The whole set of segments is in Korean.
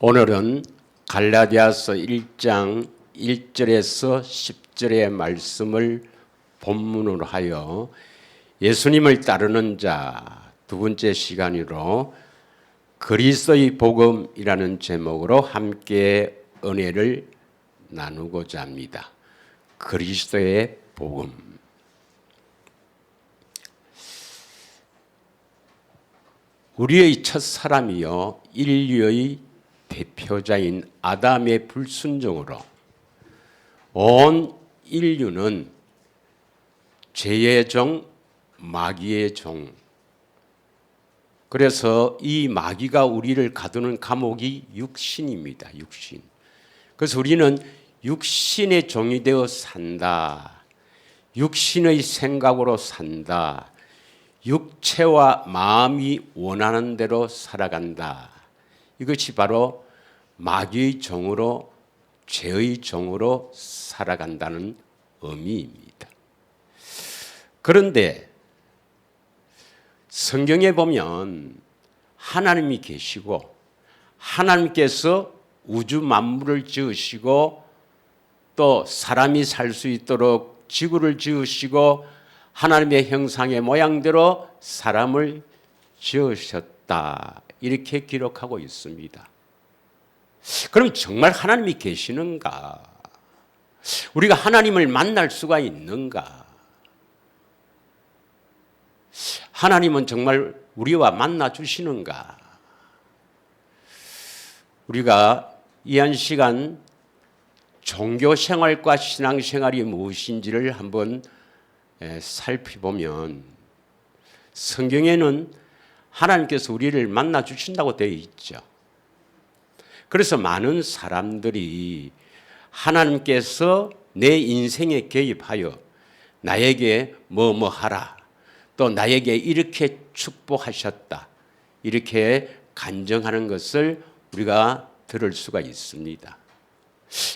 오늘은 갈라디아서 1장 1절에서 10절의 말씀을 본문으로 하여 예수님을 따르는 자 두 번째 시간으로 그리스도의 복음이라는 제목으로 함께 은혜를 나누고자 합니다. 그리스도의 복음. 우리의 첫 사람이요 인류의 대표자인 아담의 불순종으로 온 인류는 죄의 종, 마귀의 종. 그래서 이 마귀가 우리를 가두는 감옥이 육신입니다. 육신. 그래서 우리는 육신의 종이 되어 산다. 육신의 생각으로 산다. 육체와 마음이 원하는 대로 살아간다. 이것이 바로 마귀의 종으로, 죄의 종으로 살아간다는 의미입니다. 그런데 성경에 보면 하나님이 계시고 하나님께서 우주 만물을 지으시고 또 사람이 살 수 있도록 지구를 지으시고 하나님의 형상의 모양대로 사람을 지으셨다. 이렇게 기록하고 있습니다. 그럼 정말 하나님이 계시는가? 우리가 하나님을 만날 수가 있는가? 하나님은 정말 우리와 만나 주시는가? 우리가 이 한 시간 종교 생활과 신앙 생활이 무엇인지를 한번 살펴보면 성경에는 하나님께서 우리를 만나 주신다고 되어 있죠. 그래서 많은 사람들이 하나님께서 내 인생에 개입하여 나에게 뭐 하라, 또 나에게 이렇게 축복하셨다, 이렇게 간증하는 것을 우리가 들을 수가 있습니다.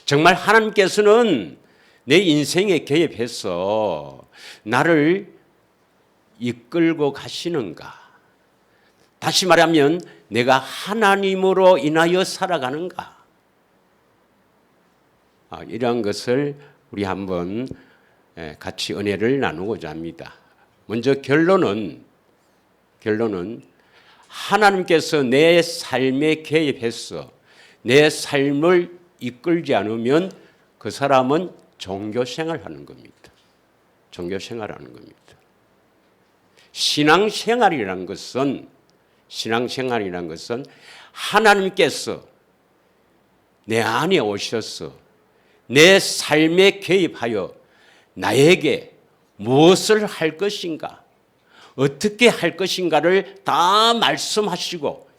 정말 하나님께서는 내 인생에 개입해서 나를 이끌고 가시는가? 다시 말하면 내가 하나님으로 인하여 살아가는가? 이러한 것을 우리 한번 같이 은혜를 나누고자 합니다. 먼저 결론은 하나님께서 내 삶에 개입해서 내 삶을 이끌지 않으면 그 사람은 종교생활하는 겁니다. 종교생활하는 겁니다. 신앙생활이라는 것은 하나님께서 내 안에 오셔서 내 삶에 개입하여 나에게 무엇을 할 것인가, 어떻게 할 것인가를 다 말씀하시고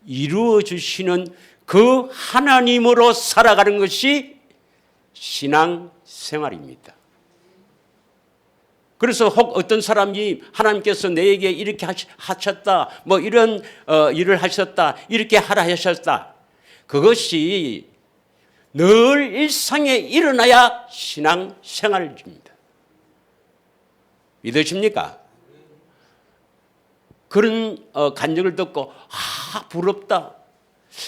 이루어 주시는 그 하나님으로 살아가는 것이 신앙생활입니다. 그래서 혹 어떤 사람이 하나님께서 내게 이렇게 하셨다, 뭐 이런 일을 하셨다, 이렇게 하라 하셨다, 그것이 늘 일상에 일어나야 신앙생활입니다. 믿으십니까? 그런 간증을 듣고 부럽다.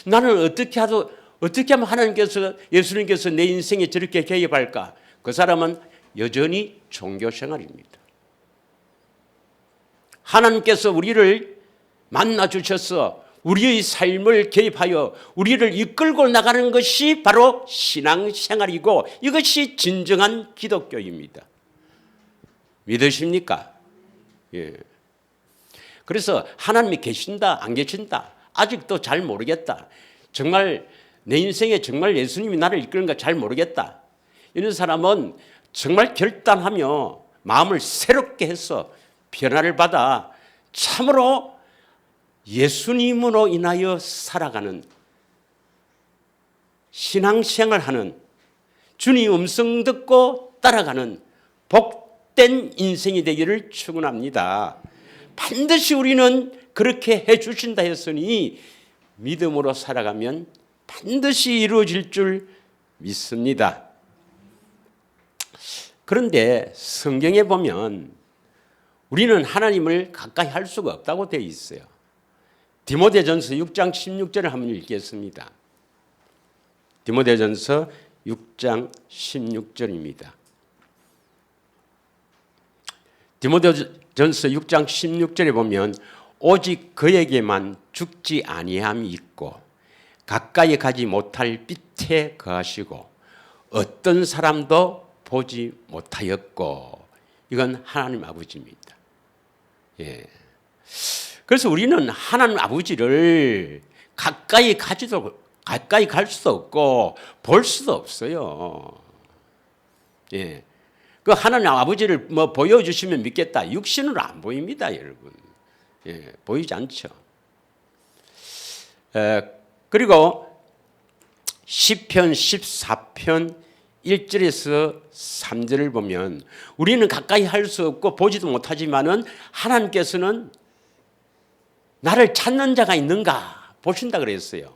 나는 어떻게 하면 하나님께서, 예수님께서 내 인생에 저렇게 개입할까? 그 사람은 여전히 종교생활입니다. 하나님께서 우리를 만나 주셔서 우리의 삶을 개입하여 우리를 이끌고 나가는 것이 바로 신앙생활이고 이것이 진정한 기독교입니다. 믿으십니까? 예. 그래서 하나님이 계신다, 안 계신다, 아직도 잘 모르겠다, 정말 내 인생에 정말 예수님이 나를 이끄는가 잘 모르겠다, 이런 사람은 정말 결단하며 마음을 새롭게 해서 변화를 받아 참으로 예수님으로 인하여 살아가는, 신앙생활하는, 주님 음성 듣고 따라가는 복된 인생이 되기를 축원합니다. 반드시 우리는 그렇게 해 주신다 했으니 믿음으로 살아가면 반드시 이루어질 줄 믿습니다. 그런데 성경에 보면 우리는 하나님을 가까이 할 수가 없다고 되어 있어요. 디모데전서 6장 16절을 한번 읽겠습니다. 디모데전서 6장 16절입니다. 디모데전서 6장 16절에 보면 오직 그에게만 죽지 아니함이 있고 가까이 가지 못할 빛에 거하시고 어떤 사람도 보지 못하였고, 이건 하나님 아버지입니다. 예. 그래서 우리는 하나님 아버지를 가까이 갈 수도 없고 볼 수도 없어요. 예. 그 하나님 아버지를 뭐 보여주시면 믿겠다. 육신으로 안 보입니다, 여러분. 예, 보이지 않죠. 그리고 시편 14편 1절에서 3절을 보면 우리는 가까이 할 수 없고 보지도 못하지만은 하나님께서는 나를 찾는 자가 있는가 보신다 그랬어요.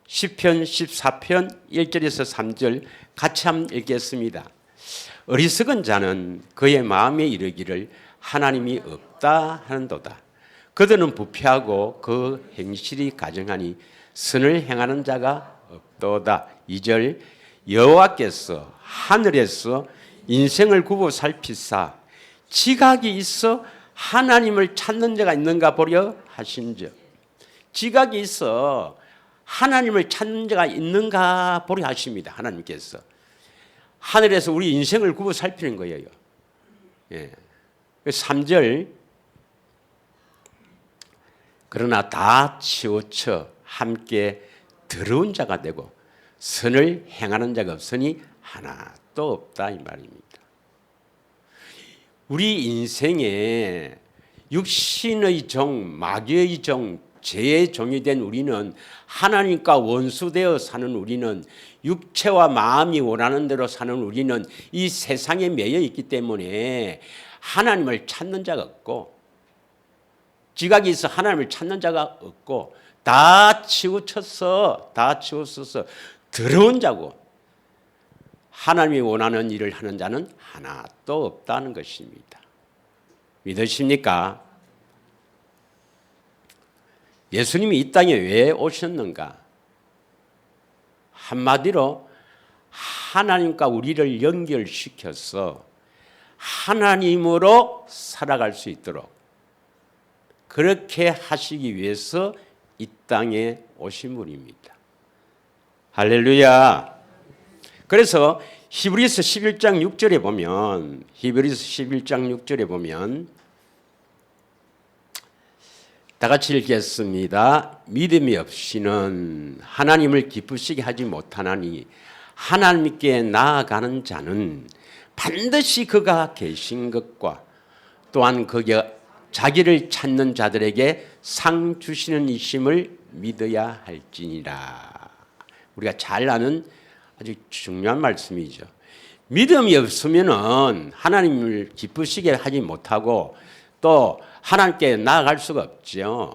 시편 14편 1절에서 3절 같이 한번 읽겠습니다. 어리석은 자는 그의 마음에 이르기를 하나님이 없다 하는도다. 그들은 부패하고 그 행실이 가증하니 선을 행하는 자가 없도다. 2절 여호와께서 하늘에서 인생을 굽어 살피사 지각이 있어 하나님을 찾는 자가 있는가 보려 하신즉. 지각이 있어 하나님을 찾는 자가 있는가 보려 하십니다. 하나님께서 하늘에서 우리 인생을 굽어 살피는 거예요. 예. 3절 그러나 다 치우쳐 함께 더러운 자가 되고 선을 행하는 자가 없으니 하나도 없다 이 말입니다. 우리 인생에 육신의 종, 마귀의 종, 죄의 종이 된 우리는 하나님과 원수되어 사는 우리는 육체와 마음이 원하는 대로 사는 우리는 이 세상에 매여 있기 때문에 하나님을 찾는 자가 없고 지각이 있어 하나님을 찾는 자가 없고 다 치우쳐서 더러운 자고 하나님이 원하는 일을 하는 자는 하나도 없다는 것입니다. 믿으십니까? 예수님이 이 땅에 왜 오셨는가? 한마디로 하나님과 우리를 연결시켜서 하나님으로 살아갈 수 있도록 그렇게 하시기 위해서 이 땅에 오신 분입니다. 할렐루야. 그래서 히브리서 11장 6절에 보면 다 같이 읽겠습니다. 믿음이 없이는 하나님을 기쁘시게 하지 못하나니 하나님께 나아가는 자는 반드시 그가 계신 것과 또한 그가 자기를 찾는 자들에게 상 주시는 이심을 믿어야 할지니라. 우리가 잘 아는 아주 중요한 말씀이죠. 믿음이 없으면은 하나님을 기쁘시게 하지 못하고 또 하나님께 나아갈 수가 없죠.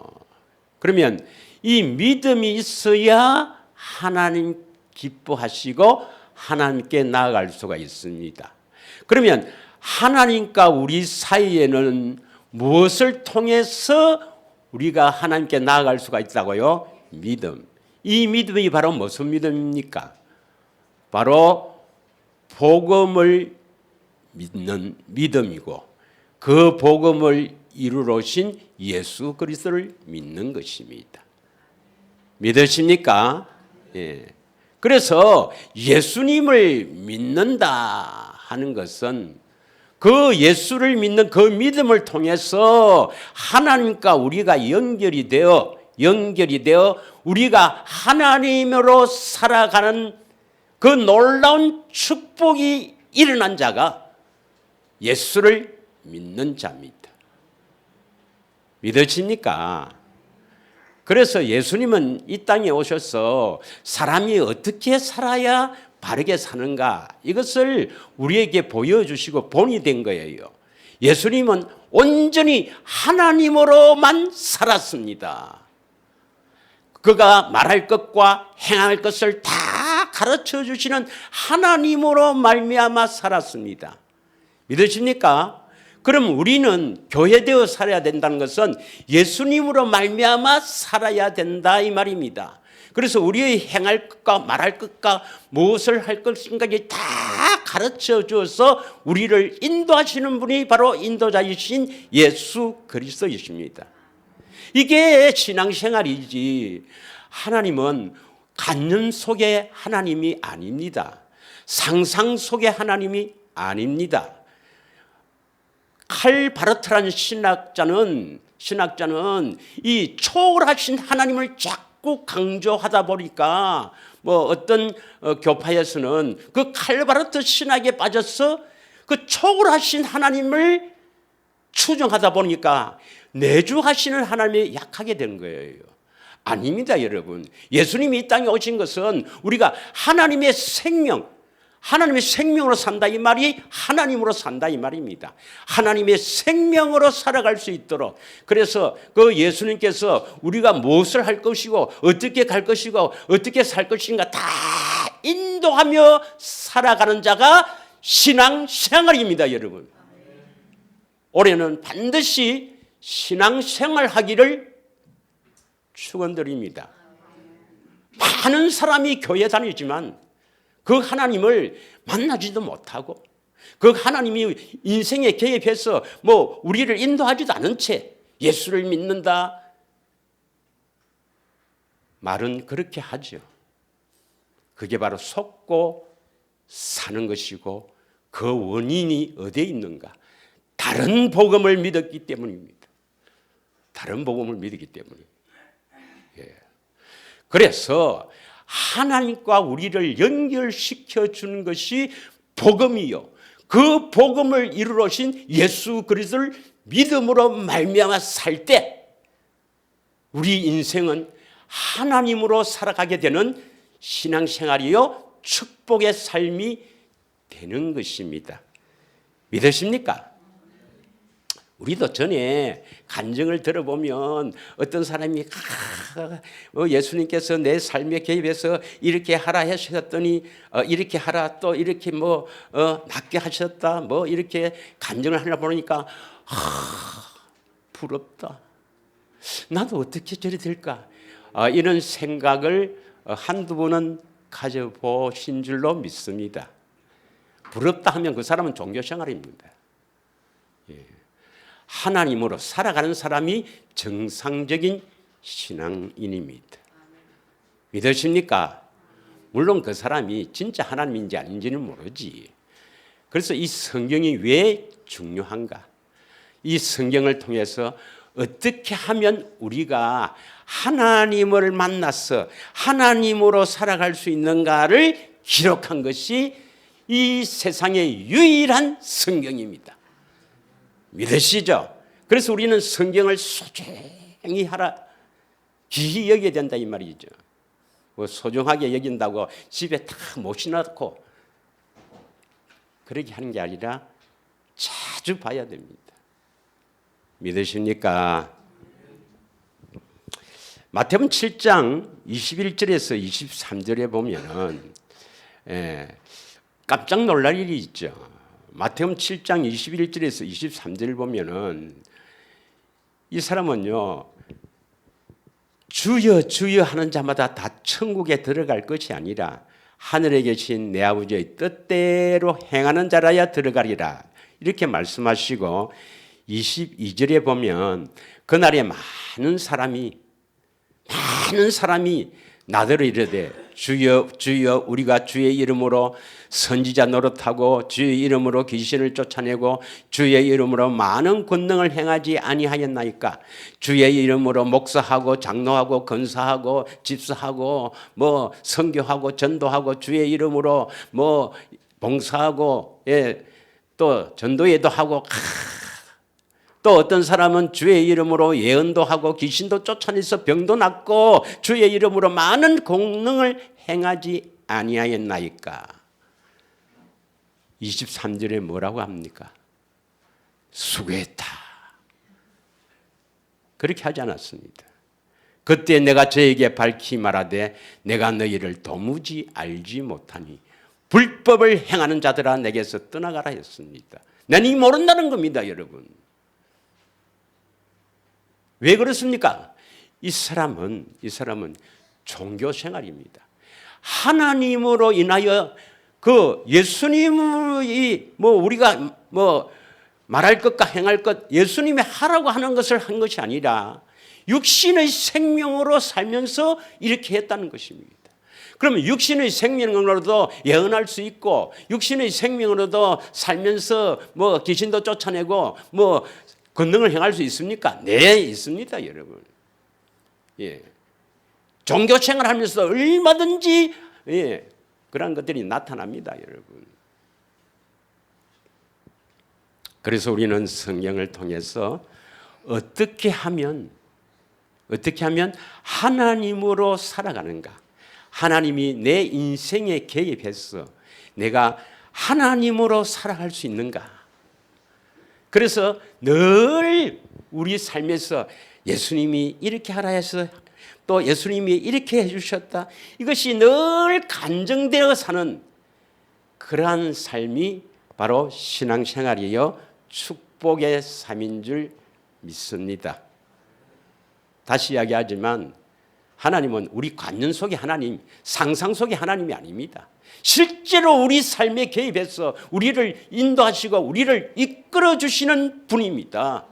그러면 이 믿음이 있어야 하나님 기뻐하시고 하나님께 나아갈 수가 있습니다. 그러면 하나님과 우리 사이에는 무엇을 통해서 우리가 하나님께 나아갈 수가 있다고요? 믿음. 이 믿음이 바로 무슨 믿음입니까? 바로 복음을 믿는 믿음이고 그 복음을 이루러 오신 예수 그리스도를 믿는 것입니다. 믿으십니까? 예. 그래서 예수님을 믿는다 하는 것은 그 예수를 믿는 그 믿음을 통해서 하나님과 우리가 연결이 되어 우리가 하나님으로 살아가는 그 놀라운 축복이 일어난 자가 예수를 믿는 자입니다. 믿으십니까? 그래서 예수님은 이 땅에 오셔서 사람이 어떻게 살아야 바르게 사는가 이것을 우리에게 보여주시고 본이 된 거예요. 예수님은 온전히 하나님으로만 살았습니다. 그가 말할 것과 행할 것을 다 가르쳐 주시는 하나님으로 말미암아 살았습니다. 믿으십니까? 그럼 우리는 교회되어 살아야 된다는 것은 예수님으로 말미암아 살아야 된다 이 말입니다. 그래서 우리의 행할 것과 말할 것과 무엇을 할 것인가를 다 가르쳐 주어서 우리를 인도하시는 분이 바로 인도자이신 예수 그리스도이십니다. 이게 신앙생활이지, 하나님은 관념 속의 하나님이 아닙니다. 상상 속의 하나님이 아닙니다. 칼 바르트라는 신학자는 이 초월하신 하나님을 자꾸 강조하다 보니까 어떤 교파에서는 그 칼 바르트 신학에 빠져서 그 초월하신 하나님을 추정하다 보니까 내주하시는 하나님이 약하게 된 거예요. 아닙니다, 여러분. 예수님이 이 땅에 오신 것은 우리가 하나님의 생명으로 산다 이 말이 하나님으로 산다 이 말입니다. 하나님의 생명으로 살아갈 수 있도록, 그래서 그 예수님께서 우리가 무엇을 할 것이고 어떻게 갈 것이고 어떻게 살 것인가 다 인도하며 살아가는 자가 신앙생활입니다, 여러분. 올해는 반드시 신앙생활하기를 축원드립니다. 많은 사람이 교회 다니지만 그 하나님을 만나지도 못하고 그 하나님이 인생에 개입해서 우리를 인도하지도 않은 채 예수를 믿는다 말은 그렇게 하죠. 그게 바로 속고 사는 것이고 그 원인이 어디에 있는가? 다른 복음을 믿었기 때문입니다. 다른 복음을 믿었기 때문입니다. 그래서 하나님과 우리를 연결시켜 주는 것이 복음이요, 그 복음을 이루러 오신 예수 그리스도를 믿음으로 말미암아 살 때 우리 인생은 하나님으로 살아가게 되는 신앙생활이요 축복의 삶이 되는 것입니다. 믿으십니까? 우리도 전에 간증을 들어보면 어떤 사람이 예수님께서 내 삶에 개입해서 이렇게 하라 하셨더니 이렇게 하라, 또 이렇게 낫게 하셨다, 이렇게 간증을 하려 보니까 부럽다. 나도 어떻게 저리 될까? 이런 생각을 한두 번은 가져보신 줄로 믿습니다. 부럽다 하면 그 사람은 종교생활입니다. 하나님으로 살아가는 사람이 정상적인 신앙인입니다. 믿으십니까? 물론 그 사람이 진짜 하나님인지 아닌지는 모르지. 그래서 이 성경이 왜 중요한가? 이 성경을 통해서 어떻게 하면 우리가 하나님을 만나서 하나님으로 살아갈 수 있는가를 기록한 것이 이 세상의 유일한 성경입니다. 믿으시죠? 그래서 우리는 성경을 소중히 귀히 여겨야 된다 이 말이죠. 소중하게 여긴다고 집에 다 모셔놓고 그렇게 하는 게 아니라 자주 봐야 됩니다. 믿으십니까? 마태복음 7장 21절에서 23절에 보면은 깜짝 놀랄 일이 있죠. 마태복음 7장 21절에서 23절을 보면은 이 사람은요, 주여 주여 하는 자마다 다 천국에 들어갈 것이 아니라 하늘에 계신 내 아버지의 뜻대로 행하는 자라야 들어가리라 이렇게 말씀하시고, 22절에 보면 그날에 많은 사람이 나더러 이르되 주여 주여 우리가 주의 이름으로 선지자 노릇하고 주의 이름으로 귀신을 쫓아내고 주의 이름으로 많은 권능을 행하지 아니하였나이까? 주의 이름으로 목사하고 장로하고 권사하고 집사하고 선교하고 전도하고 주의 이름으로 봉사하고 또 전도회도 하고 또 어떤 사람은 주의 이름으로 예언도 하고 귀신도 쫓아내서 병도 낫고 주의 이름으로 많은 공능을 행하지 아니하였나이까? 23절에 뭐라고 합니까? 수고했다. 그렇게 하지 않았습니다. 그때 내가 저에게 밝히 말하되 내가 너희를 도무지 알지 못하니 불법을 행하는 자들아 내게서 떠나가라 했습니다. 나니 모른다는 겁니다, 여러분. 왜 그렇습니까? 이 사람은 종교 생활입니다. 하나님으로 인하여 그 예수님이 우리가 말할 것과 행할 것, 예수님이 하라고 하는 것을 한 것이 아니라 육신의 생명으로 살면서 이렇게 했다는 것입니다. 그러면 육신의 생명으로도 예언할 수 있고 육신의 생명으로도 살면서 귀신도 쫓아내고 권능을 행할 수 있습니까? 네, 있습니다, 여러분. 예. 종교 생활하면서 얼마든지 그런 것들이 나타납니다, 여러분. 그래서 우리는 성경을 통해서 어떻게 하면 하나님으로 살아가는가? 하나님이 내 인생에 개입해서 내가 하나님으로 살아갈 수 있는가? 그래서 늘 우리 삶에서 예수님이 이렇게 하라 해서 또 예수님이 이렇게 해주셨다. 이것이 늘 간증되어 사는 그러한 삶이 바로 신앙생활이요 축복의 삶인 줄 믿습니다. 다시 이야기하지만 하나님은 우리 관념 속의 하나님, 상상 속의 하나님이 아닙니다. 실제로 우리 삶에 개입해서 우리를 인도하시고 우리를 이끌어 주시는 분입니다.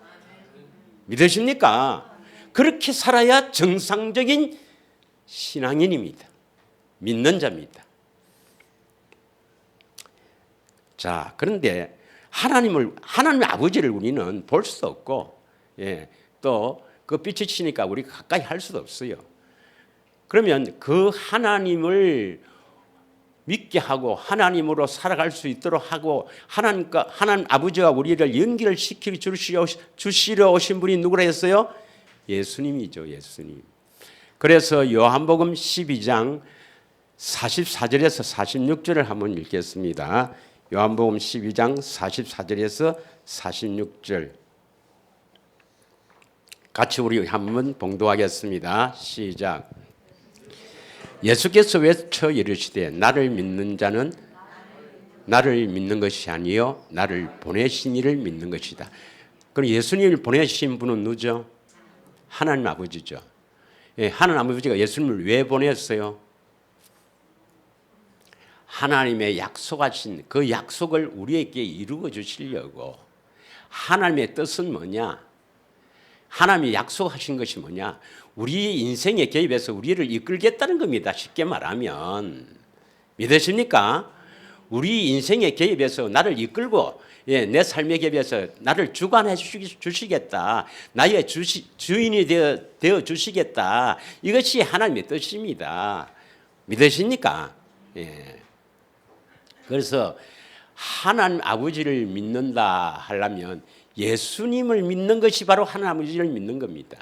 믿으십니까? 그렇게 살아야 정상적인 신앙인입니다. 믿는 자입니다. 자, 그런데 하나님 아버지를 우리는 볼 수도 없고, 또 그 빛이 치니까 우리가 가까이 할 수도 없어요. 그러면 그 하나님을 믿게 하고 하나님으로 살아갈 수 있도록 하고 하나님 아버지와 우리를 연결을 시켜 주시려 오신 분이 누구라 했어요? 예수님이죠, 예수님. 그래서 요한복음 12장 44절에서 46절을 한번 읽겠습니다. 요한복음 12장 44절에서 46절. 같이 우리 한번 봉독하겠습니다. 시작. 예수께서 외쳐 이르시되 나를 믿는 자는 나를 믿는 것이 아니요 나를 보내신 이를 믿는 것이다. 그럼 예수님을 보내신 분은 누구죠? 하나님 아버지죠. 하나님 아버지가 예수님을 왜 보냈어요? 하나님의 약속하신 그 약속을 우리에게 이루어 주시려고. 하나님의 뜻은 뭐냐? 하나님이 약속하신 것이 뭐냐? 우리 인생에 개입해서 우리를 이끌겠다는 겁니다. 쉽게 말하면. 믿으십니까? 우리 인생에 개입해서 나를 이끌고 내 삶에 개입해서 나를 주관해 주시겠다. 나의 주인이 되어 주시겠다. 이것이 하나님의 뜻입니다. 믿으십니까? 그래서 하나님 아버지를 믿는다 하려면 예수님을 믿는 것이 바로 하나님 아버지를 믿는 겁니다.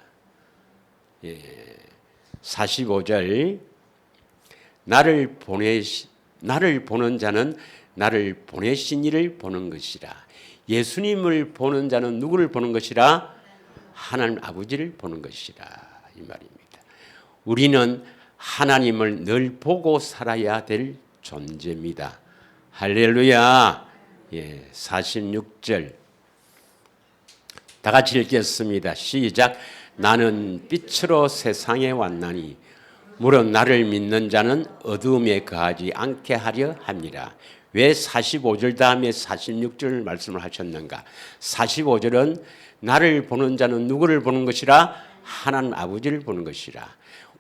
45절 나를 보는 자는 나를 보내신 이를 보는 것이라. 예수님을 보는 자는 누구를 보는 것이라? 하나님 아버지를 보는 것이라 이 말입니다. 우리는 하나님을 늘 보고 살아야 될 존재입니다. 할렐루야. 46절 다 같이 읽겠습니다. 시작. 나는 빛으로 세상에 왔나니 물론 나를 믿는 자는 어두움에 거하지 않게 하려 합니다. 왜 45절 다음에 46절 말씀을 하셨는가? 45절은 나를 보는 자는 누구를 보는 것이라? 하나님 아버지를 보는 것이라.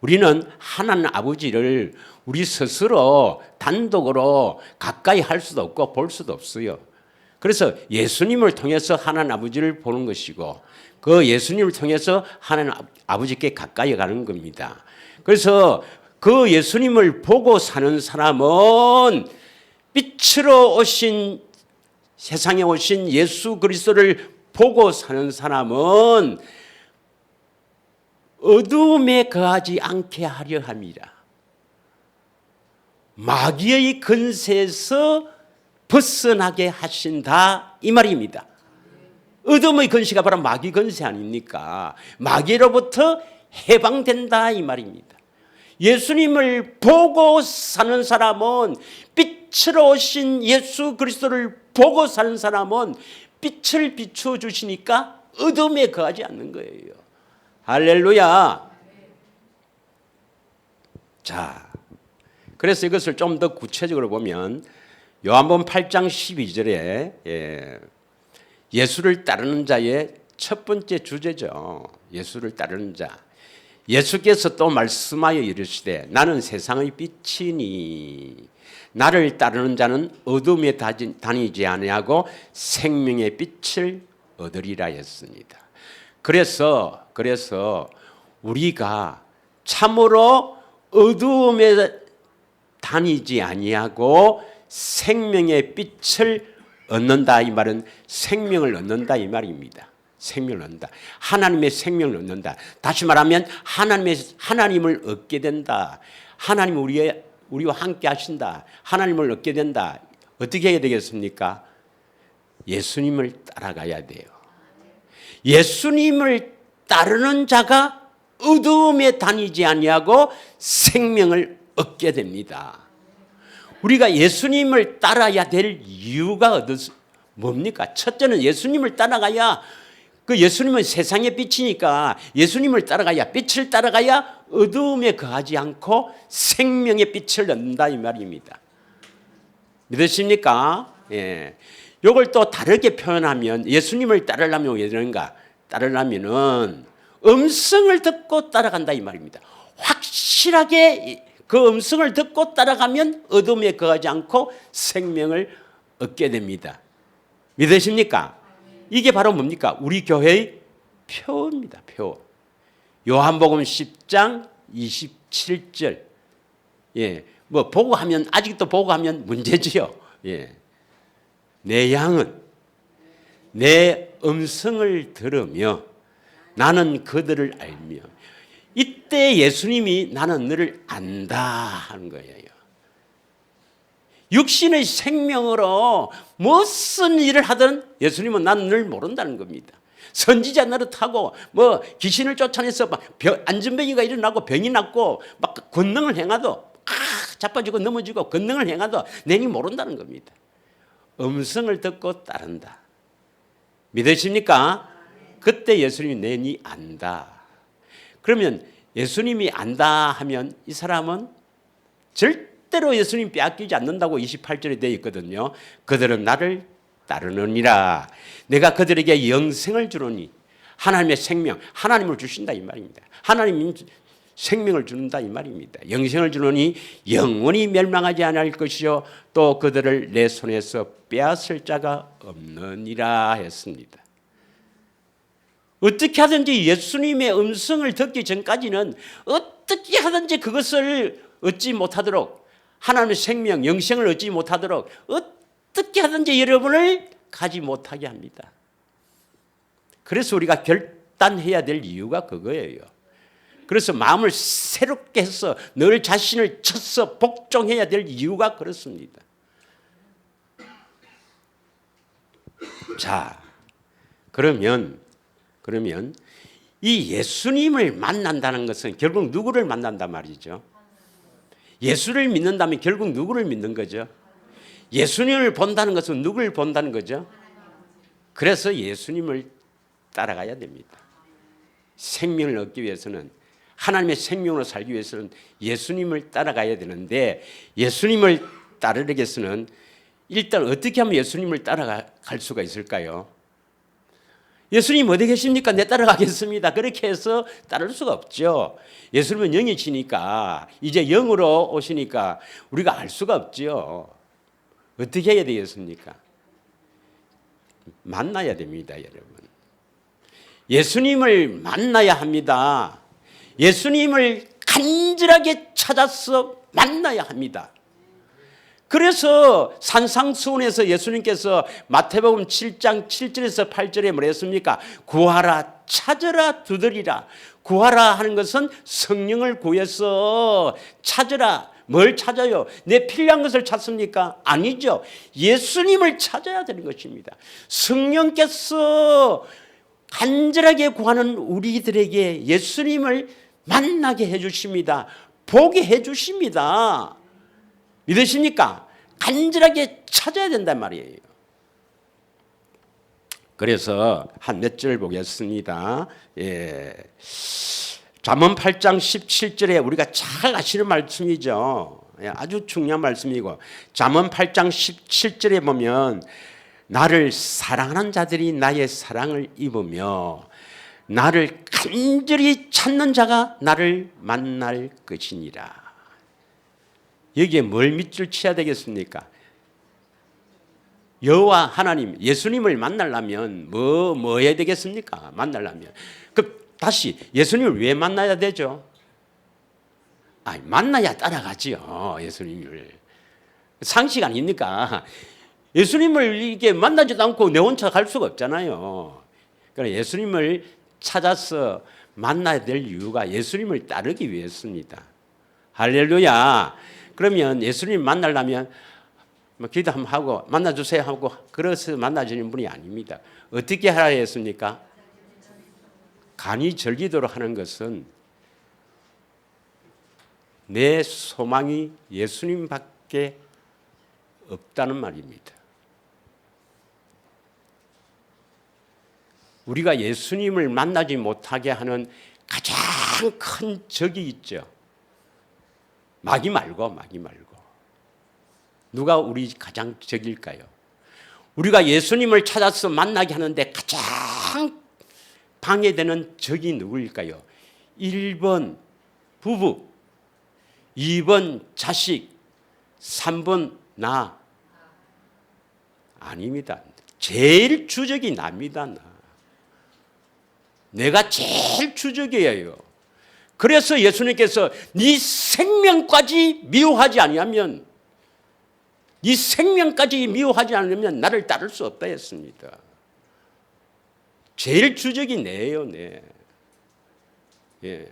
우리는 하나님 아버지를 우리 스스로 단독으로 가까이 할 수도 없고 볼 수도 없어요. 그래서 예수님을 통해서 하나님 아버지를 보는 것이고 그 예수님을 통해서 하나님 아버지께 가까이 가는 겁니다. 그래서 그 예수님을 보고 사는 사람은 빛으로 오신 세상에 오신 예수 그리스도를 보고 사는 사람은 어두움에 거하지 않게 하려 합니다. 마귀의 근세에서 벗어나게 하신다 이 말입니다. 어둠의 근세가 바로 마귀 근세 아닙니까? 마귀로부터 해방된다 이 말입니다. 예수님을 보고 사는 사람은 빛으로 오신 예수 그리스도를 보고 사는 사람은 빛을 비추어 주시니까 어둠에 거하지 않는 거예요. 할렐루야. 자, 그래서 이것을 좀 더 구체적으로 보면 요한복음 8장 12절에 예수를 따르는 자의 첫 번째 주제죠. 예수를 따르는 자. 예수께서 또 말씀하여 이르시되 나는 세상의 빛이니 나를 따르는 자는 어둠에 다니지 아니하고 생명의 빛을 얻으리라 했습니다. 그래서 우리가 참으로 어둠에 다니지 아니하고 생명의 빛을 얻는다, 이 말은 생명을 얻는다 이 말입니다. 생명을 얻는다. 하나님의 생명을 얻는다. 다시 말하면 하나님을 얻게 된다. 하나님 우리와 함께 하신다. 하나님을 얻게 된다. 어떻게 해야 되겠습니까? 예수님을 따라가야 돼요. 예수님을 따르는 자가 어두움에 다니지 아니하고 생명을 얻게 됩니다. 우리가 예수님을 따라야 될 이유가 뭡니까? 첫째는 예수님을 따라가야, 그 예수님은 세상의 빛이니까 예수님을 따라가야, 빛을 따라가야 어두움에 거하지 않고 생명의 빛을 얻는다 이 말입니다. 믿으십니까? 예. 이걸 또 다르게 표현하면 예수님을 따르려면 왜 그런가? 따르려면은 음성을 듣고 따라간다 이 말입니다. 확실하게 그 음성을 듣고 따라가면 어둠에 거하지 않고 생명을 얻게 됩니다. 믿으십니까? 이게 바로 뭡니까? 우리 교회의 표입니다. 표. 요한복음 10장 27절. 예. 뭐 보고 하면, 아직도 보고 하면 문제지요. 예. 내 양은 내 음성을 들으며 나는 그들을 알며. 이때 예수님이 나는 너를 안다 하는 거예요. 육신의 생명으로 무슨 일을 하든 예수님은 나는 널 모른다는 겁니다. 선지자 노릇하고 뭐 귀신을 쫓아내서 막 안전병이가 일어나고 병이 났고 막 권능을 행하도 자빠지고 넘어지고 권능을 행하도 내니 모른다는 겁니다. 음성을 듣고 따른다. 믿으십니까? 그때 예수님이 내니 안다. 그러면 예수님이 안다 하면 이 사람은 절대로 예수님 빼앗기지 않는다고 28절에 되어 있거든요. 그들은 나를 따르느니라. 내가 그들에게 영생을 주노니. 하나님의 생명, 하나님을 주신다 이 말입니다. 하나님이 생명을 주는다 이 말입니다. 영생을 주노니 영원히 멸망하지 않을 것이요 또 그들을 내 손에서 빼앗을 자가 없느니라 했습니다. 어떻게 하든지 예수님의 음성을 듣기 전까지는 어떻게 하든지 그것을 얻지 못하도록, 하나님의 생명, 영생을 얻지 못하도록 어떻게 하든지 여러분을 가지 못하게 합니다. 그래서 우리가 결단해야 될 이유가 그거예요. 그래서 마음을 새롭게 해서 늘 자신을 쳐서 복종해야 될 이유가 그렇습니다. 자, 그러면 이 예수님을 만난다는 것은 결국 누구를 만난단 말이죠? 예수를 믿는다면 결국 누구를 믿는 거죠? 예수님을 본다는 것은 누구를 본다는 거죠? 그래서 예수님을 따라가야 됩니다. 생명을 얻기 위해서는, 하나님의 생명으로 살기 위해서는 예수님을 따라가야 되는데, 예수님을 따르기 위해서는 일단 어떻게 하면 예수님을 따라갈 수가 있을까요? 예수님 어디 계십니까? 내 따라가겠습니다. 그렇게 해서 따를 수가 없죠. 예수님은 영이시니까, 이제 영으로 오시니까 우리가 알 수가 없죠. 어떻게 해야 되겠습니까? 만나야 됩니다, 여러분. 예수님을 만나야 합니다. 예수님을 간절하게 찾아서 만나야 합니다. 그래서 산상수훈에서 예수님께서 마태복음 7장 7절에서 8절에 뭐랬습니까? 구하라, 찾으라, 두드리라. 구하라 하는 것은 성령을 구해서 찾으라. 뭘 찾아요? 내 필요한 것을 찾습니까? 아니죠. 예수님을 찾아야 되는 것입니다. 성령께서 간절하게 구하는 우리들에게 예수님을 만나게 해주십니다. 보게 해주십니다. 믿으십니까? 간절하게 찾아야 된단 말이에요. 그래서 한 몇 절 보겠습니다. 예. 잠언 8장 17절에 우리가 잘 아시는 말씀이죠. 예, 아주 중요한 말씀이고, 잠언 8장 17절에 보면 나를 사랑하는 자들이 나의 사랑을 입으며 나를 간절히 찾는 자가 나를 만날 것이니라. 여기에 뭘 밑줄 쳐야 되겠습니까? 여호와 하나님, 예수님을 만나려면 뭐 해야 되겠습니까? 만나려면. 다시 예수님을 왜 만나야 되죠? 만나야 따라가지요. 예수님을. 상식 아닙니까? 예수님을 이게 만나지도 않고 내 혼자 갈 수가 없잖아요. 그러니까 예수님을 찾아서 만나야 될 이유가 예수님을 따르기 위해서입니다. 할렐루야. 그러면 예수님 만나려면 기도 한번 하고 만나주세요 하고 그래서 만나주는 분이 아닙니다. 어떻게 하라 했습니까? 간이 절기도록 하는 것은 내 소망이 예수님밖에 없다는 말입니다. 우리가 예수님을 만나지 못하게 하는 가장 큰 적이 있죠. 마귀 말고. 누가 우리 가장 적일까요? 우리가 예수님을 찾아서 만나게 하는데 가장 방해되는 적이 누구일까요? 1번 부부, 2번 자식, 3번 나. 아닙니다. 제일 주적이 납니다. 내가 제일 주적이에요. 그래서 예수님께서 네 생명까지 미워하지 않으면 나를 따를 수 없다 했습니다. 제일 주적이 내예요, 내. 예.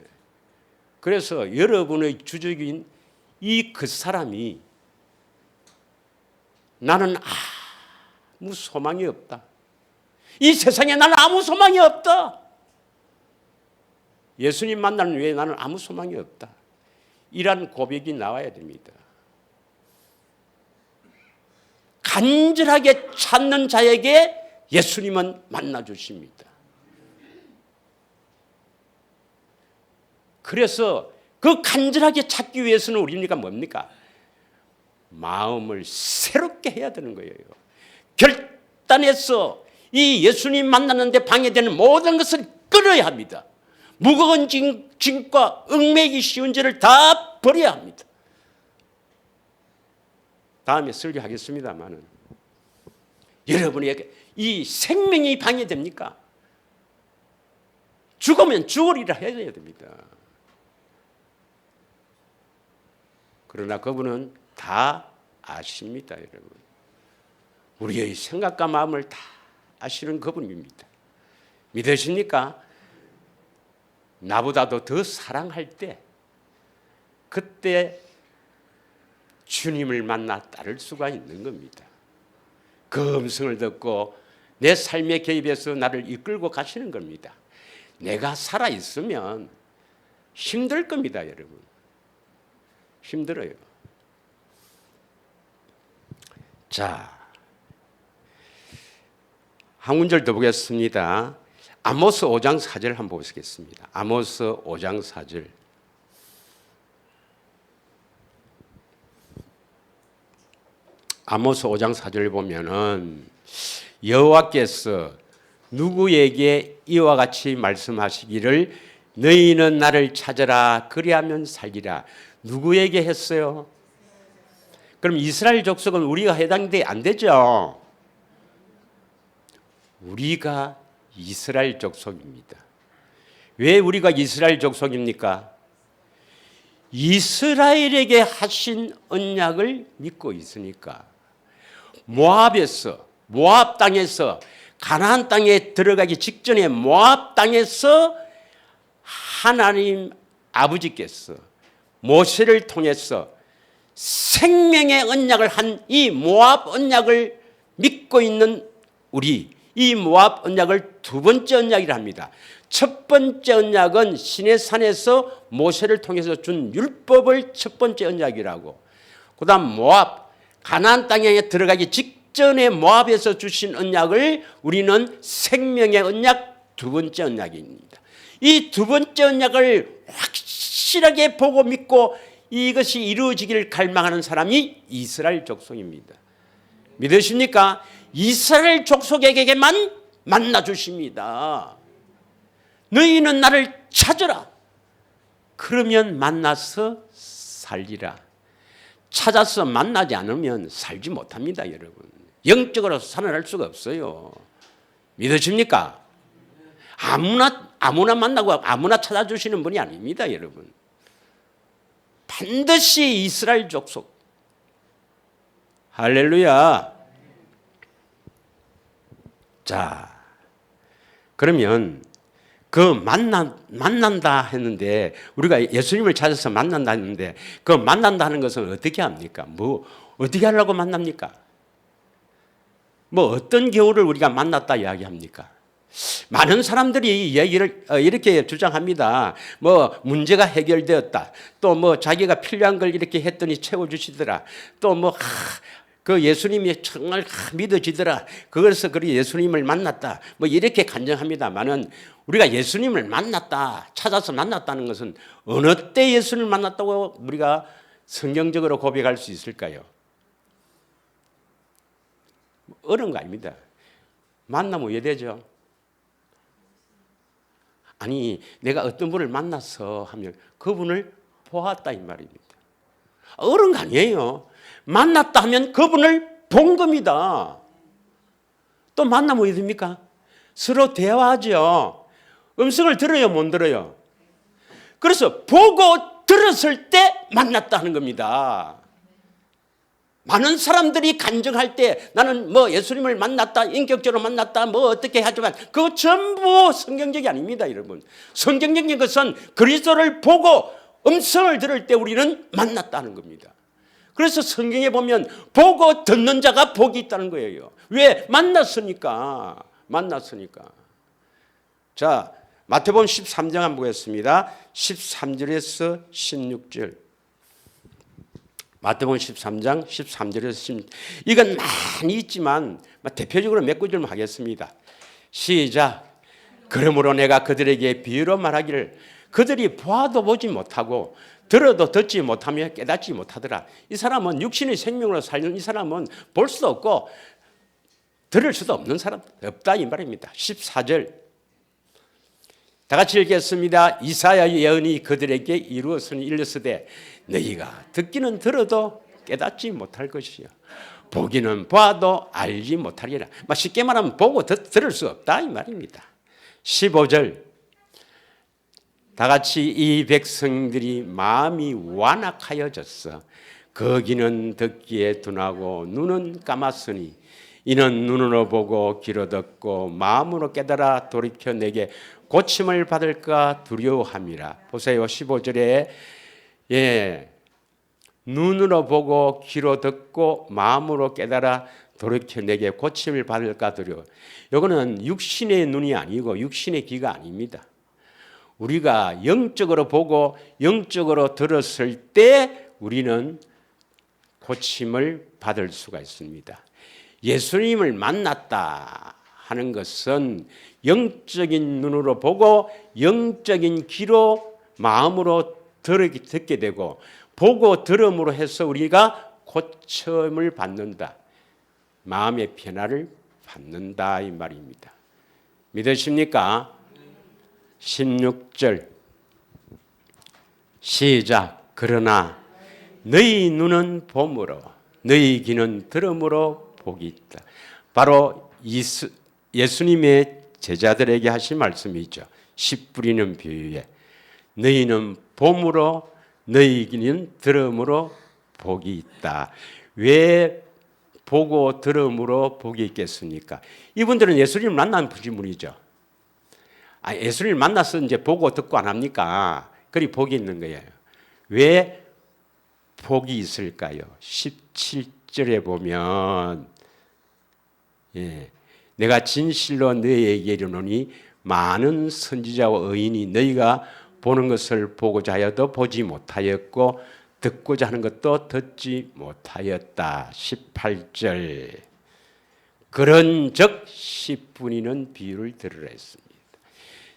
그래서 여러분의 주적인 그 사람이 나는 아무 소망이 없다. 이 세상에 나는 아무 소망이 없다. 예수님 만나는 외에 나는 아무 소망이 없다. 이런 고백이 나와야 됩니다. 간절하게 찾는 자에게 예수님은 만나주십니다. 그래서 그 간절하게 찾기 위해서는 우리가 뭡니까? 마음을 새롭게 해야 되는 거예요. 결단해서 이 예수님 만나는데 방해되는 모든 것을 끊어야 합니다. 무거운 짐과 얽매이기 쉬운 죄를 다 버려야 합니다. 다음에 설교하겠습니다만은 여러분에게 이 생명이 방해됩니까? 죽으면 죽으리라 해야 됩니다. 그러나 그분은 다 아십니다, 여러분. 우리의 생각과 마음을 다 아시는 그분입니다. 믿으십니까? 나보다도 더 사랑할 때 그때 주님을 만나 따를 수가 있는 겁니다. 그 음성을 듣고 내 삶에 개입해서 나를 이끌고 가시는 겁니다. 내가 살아있으면 힘들 겁니다, 여러분. 힘들어요. 자, 한 문절 더 보겠습니다. 아모스 5장 4절 한번 보시겠습니다. 아모스 5장 4절. 아모스 5장 4절 보면은 여호와께서 누구에게 이와 같이 말씀하시기를 너희는 나를 찾아라 그리하면 살리라. 누구에게 했어요? 그럼 이스라엘 족속은 우리가 해당돼 안 되죠? 우리가 이스라엘 족속입니다. 왜 우리가 이스라엘 족속입니까? 이스라엘에게 하신 언약을 믿고 있으니까. 모압 땅에서 가나안 땅에 들어가기 직전에 모압 땅에서 하나님 아버지께서 모세를 통해서 생명의 언약을 한 이 모압 언약을 믿고 있는 우리, 이 모압 언약을 두 번째 언약이라 합니다. 첫 번째 언약은 시내산에서 모세를 통해서 준 율법을 첫 번째 언약이라고, 그 다음 모압 가나안 땅에 들어가기 전에 모압에서 주신 언약을 우리는 생명의 언약, 두 번째 언약입니다. 이 두 번째 언약을 확실하게 보고 믿고 이것이 이루어지기를 갈망하는 사람이 이스라엘 족속입니다. 믿으십니까? 이스라엘 족속에게만 만나 주십니다. 너희는 나를 찾으라. 그러면 만나서 살리라. 찾아서 만나지 않으면 살지 못합니다, 여러분. 영적으로 살아날 수가 없어요. 믿으십니까? 아무나 만나고 아무나 찾아주시는 분이 아닙니다, 여러분. 반드시 이스라엘 족속. 할렐루야. 자, 그러면 그 만난다 했는데, 우리가 예수님을 찾아서 만난다 했는데, 그 만난다는 것은 어떻게 합니까? 어떻게 하려고 만납니까? 어떤 경우를 우리가 만났다 이야기합니까? 많은 사람들이 얘기를 이렇게 주장합니다. 문제가 해결되었다. 또 자기가 필요한 걸 이렇게 했더니 채워주시더라. 또 그 예수님이 정말 믿어지더라. 그래서 예수님을 만났다. 이렇게 간증합니다만은, 우리가 예수님을 만났다, 찾아서 만났다는 것은 어느 때 예수님을 만났다고 우리가 성경적으로 고백할 수 있을까요? 어려운 거 아닙니다. 만나면 왜 되죠? 아니, 내가 어떤 분을 만나서 하면 그분을 보았다 이 말입니다. 어려운 거 아니에요. 만났다 하면 그분을 본 겁니다. 또 만나면 어떻게 됩니까? 서로 대화하죠. 음성을 들어요, 못 들어요? 그래서 보고 들었을 때 만났다 하는 겁니다. 많은 사람들이 간증할 때 나는 예수님을 만났다, 인격적으로 만났다, 어떻게 하지만 그거 전부 성경적이 아닙니다, 여러분. 성경적인 것은 그리스도를 보고 음성을 들을 때 우리는 만났다는 겁니다. 그래서 성경에 보면 보고 듣는 자가 복이 있다는 거예요. 왜? 만났으니까. 자, 마태복음 13장 한번 보겠습니다. 13절에서 16절. 마태복음 13장 13절에서 16절. 이건 많이 있지만 대표적으로 몇 구절만 하겠습니다. 시작. 그러므로 내가 그들에게 비유로 말하기를, 그들이 보아도 보지 못하고 들어도 듣지 못하며 깨닫지 못하더라. 이 사람은 육신의 생명으로 살는 이 사람은 볼 수도 없고 들을 수도 없는 사람, 없다 이 말입니다. 14절 다 같이 읽겠습니다. 이사야 예언이 그들에게 이루었으니 이르시되 너희가 듣기는 들어도 깨닫지 못할 것이요 보기는 봐도 알지 못하리라. 쉽게 말하면 보고 들을 수 없다 이 말입니다. 15절 다 같이 이 백성들이 마음이 완악하여졌어. 거기는 듣기에 둔하고 눈은 감았으니 이는 눈으로 보고 귀로 듣고 마음으로 깨달아 돌이켜 내게 고침을 받을까 두려워함이라. 보세요. 15절에 눈으로 보고 귀로 듣고 마음으로 깨달아 돌이켜 내게 고침을 받을까 두려워. 이거는 육신의 눈이 아니고 육신의 귀가 아닙니다. 우리가 영적으로 보고 영적으로 들었을 때 우리는 고침을 받을 수가 있습니다. 예수님을 만났다 하는 것은 영적인 눈으로 보고 영적인 귀로 마음으로 듣게 되고 보고 들음으로 해서 우리가 고침을 받는다. 마음의 변화를 받는다 이 말입니다. 믿으십니까? 16절 시작. 그러나 너희 눈은 봄으로 너희 귀는 들음으로 복이 있다. 바로 예수님의 제자들에게 하신 말씀이죠. 씨 뿌리는 비유에 너희는 봄으로 너희 귀는 들음으로 복이 있다. 왜 보고 들음으로 복이 있겠습니까? 이분들은 예수님을 만난 분이죠. 예수님을 만나서 이제 보고 듣고 안 합니까? 그리 복이 있는 거예요. 왜 복이 있을까요? 17절에 보면 내가 진실로 너희에게 이르노니 많은 선지자와 의인이 너희가 보는 것을 보고자 하여도 보지 못하였고 듣고자 하는 것도 듣지 못하였다. 18절 그런즉 씨 뿌리는 비유를 들으라 했습니다.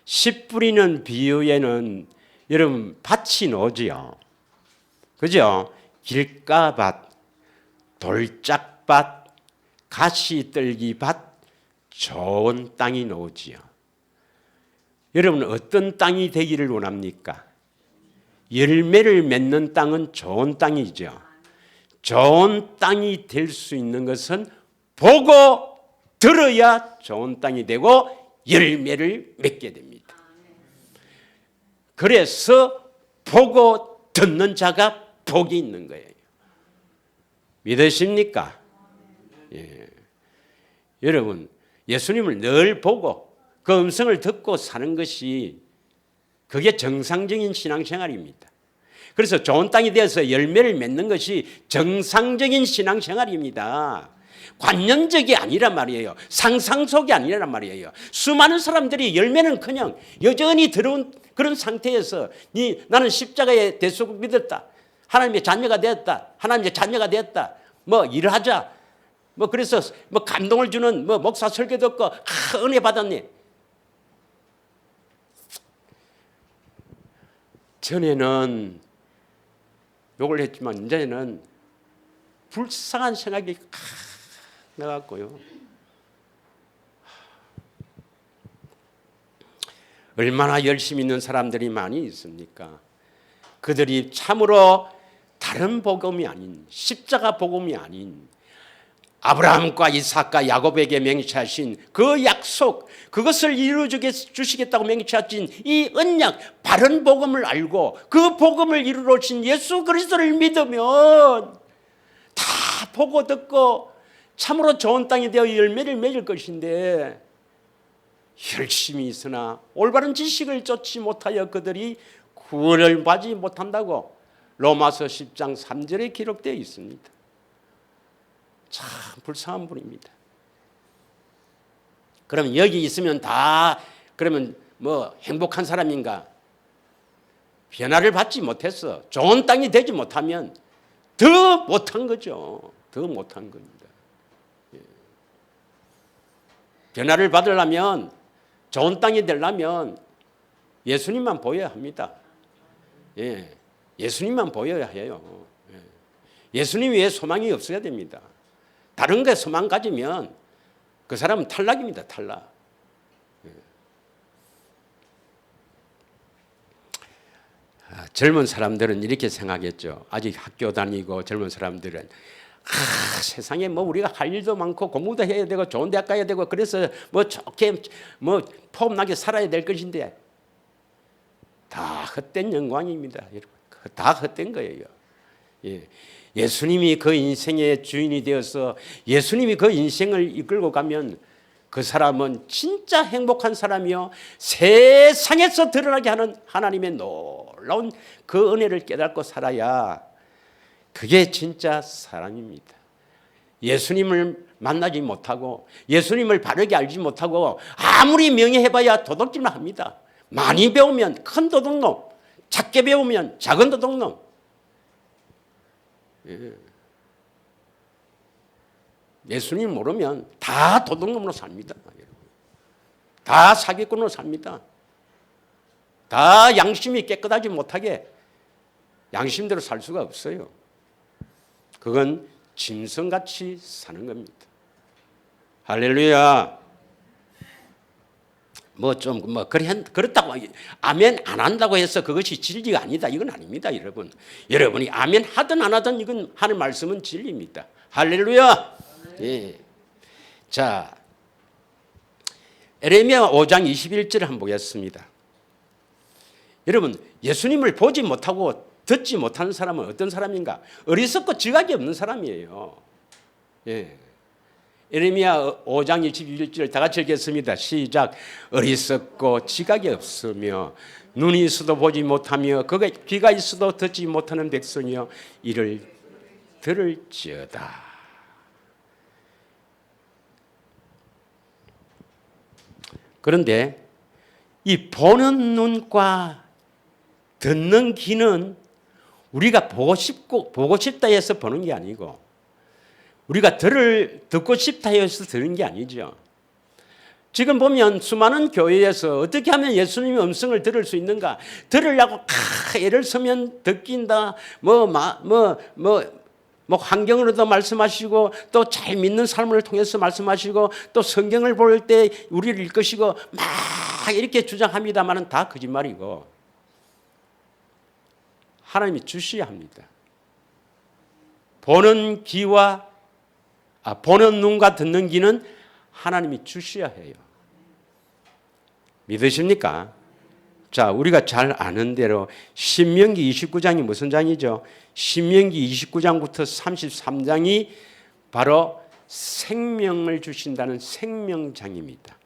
씨 뿌리는 비유에는 여러분 밭이 나오지요. 그죠? 길가밭, 돌짝밭, 가시떨기밭, 좋은 땅이 나오지요. 여러분 어떤 땅이 되기를 원합니까? 열매를 맺는 땅은 좋은 땅이죠. 좋은 땅이 될 수 있는 것은 보고 들어야 좋은 땅이 되고 열매를 맺게 됩니다. 그래서 보고 듣는 자가 복이 있는 거예요. 믿으십니까? 예. 여러분 예수님을 늘 보고 그 음성을 듣고 사는 것이 그게 정상적인 신앙생활입니다. 그래서 좋은 땅이 되어서 열매를 맺는 것이 정상적인 신앙생활입니다. 관념적이 아니란 말이에요. 상상 속이 아니란 말이에요. 수많은 사람들이 열매는커녕 여전히 들어온 그런 상태에서 나는 십자가의 대속을 믿었다. 하나님의 자녀가 되었다. 하나님의 자녀가 되었다. 뭐 일을 하자. 뭐 그래서 뭐 감동을 주는 뭐 목사 설교 듣고 은혜 받았니? 전에는 욕을 했지만 이제는 불쌍한 생각이 나갔고요. 얼마나 열심히 있는 사람들이 많이 있습니까? 그들이 참으로 다른 복음이 아닌 십자가 복음이 아닌 아브라함과 이삭과 야곱에게 맹세하신 그 약속, 그것을 이루어 주시겠다고 맹세하신 이 언약, 바른 복음을 알고 그 복음을 이루어 오신 예수 그리스도를 믿으면 다 보고 듣고 참으로 좋은 땅이 되어 열매를 맺을 것인데 열심히 있으나 올바른 지식을 쫓지 못하여 그들이 구원을 받지 못한다고 로마서 10장 3절에 기록되어 있습니다. 참 불쌍한 분입니다. 그러면 여기 있으면 다 그러면 뭐 행복한 사람인가? 변화를 받지 못해서 좋은 땅이 되지 못하면 더 못한 거죠. 더 못한 겁니다. 변화를 받으려면 좋은 땅이 되려면 예수님만 보여야 합니다. 예, 예수님만 보여야 해요. 예수님 외에 소망이 없어야 됩니다. 다른 게 소망 가지면 그 사람은 탈락입니다. 탈락. 젊은 사람들은 이렇게 생각했죠. 아직 학교 다니고 젊은 사람들은 세상에 뭐 우리가 할 일도 많고 공부도 해야 되고 좋은 대학 가야 되고 그래서 뭐 좋게 뭐 폼나게 살아야 될 것인데 다 헛된 영광입니다. 여러분. 다 헛된 거예요. 예. 예수님이 그 인생의 주인이 되어서 예수님이 그 인생을 이끌고 가면 그 사람은 진짜 행복한 사람이요. 세상에서 드러나게 하는 하나님의 놀라운 그 은혜를 깨닫고 살아야 그게 진짜 사람입니다. 예수님을 만나지 못하고 예수님을 바르게 알지 못하고 아무리 명예해봐야 도둑질만 합니다. 많이 배우면 큰 도둑놈, 작게 배우면 작은 도둑놈. 예수님 모르면 다 도둑놈으로 삽니다. 다 사기꾼으로 삽니다. 다 양심이 깨끗하지 못하게 양심대로 살 수가 없어요. 그건 짐승같이 사는 겁니다. 할렐루야. 그렇다고 아멘 안 한다고 해서 그것이 진리가 아니다. 이건 아닙니다, 여러분. 여러분이 아멘 하든 안 하든 이건 하는 말씀은 진리입니다. 할렐루야. 예. 자, 에레미야 5장 21절을 한번 보겠습니다. 여러분, 예수님을 보지 못하고 듣지 못하는 사람은 어떤 사람인가? 어리석고 지각이 없는 사람이에요. 예. 에레미야 5장 21절 다 같이 읽겠습니다. 시작. 어리석고 지각이 없으며 눈이 있어도 보지 못하며 귀가 있어도 듣지 못하는 백성이여 이를 들을지어다. 그런데 이 보는 눈과 듣는 귀는 우리가 보고 싶다 해서 보는 게 아니고 우리가 듣고 싶다 해서 듣는 게 아니죠. 지금 보면 수많은 교회에서 어떻게 하면 예수님의 음성을 들을 수 있는가? 들으려고 애를 쓰면 듣긴다. 환경으로도 말씀하시고 또 잘 믿는 삶을 통해서 말씀하시고 또 성경을 볼 때 우리를 이끄시고 막 이렇게 주장합니다만은 다 거짓말이고 하나님이 주셔야 합니다. 보는 눈과 듣는 귀는 하나님이 주셔야 해요. 믿으십니까? 자, 우리가 잘 아는 대로 신명기 29장이 무슨 장이죠? 신명기 29장부터 33장이 바로 생명을 주신다는 생명장입니다.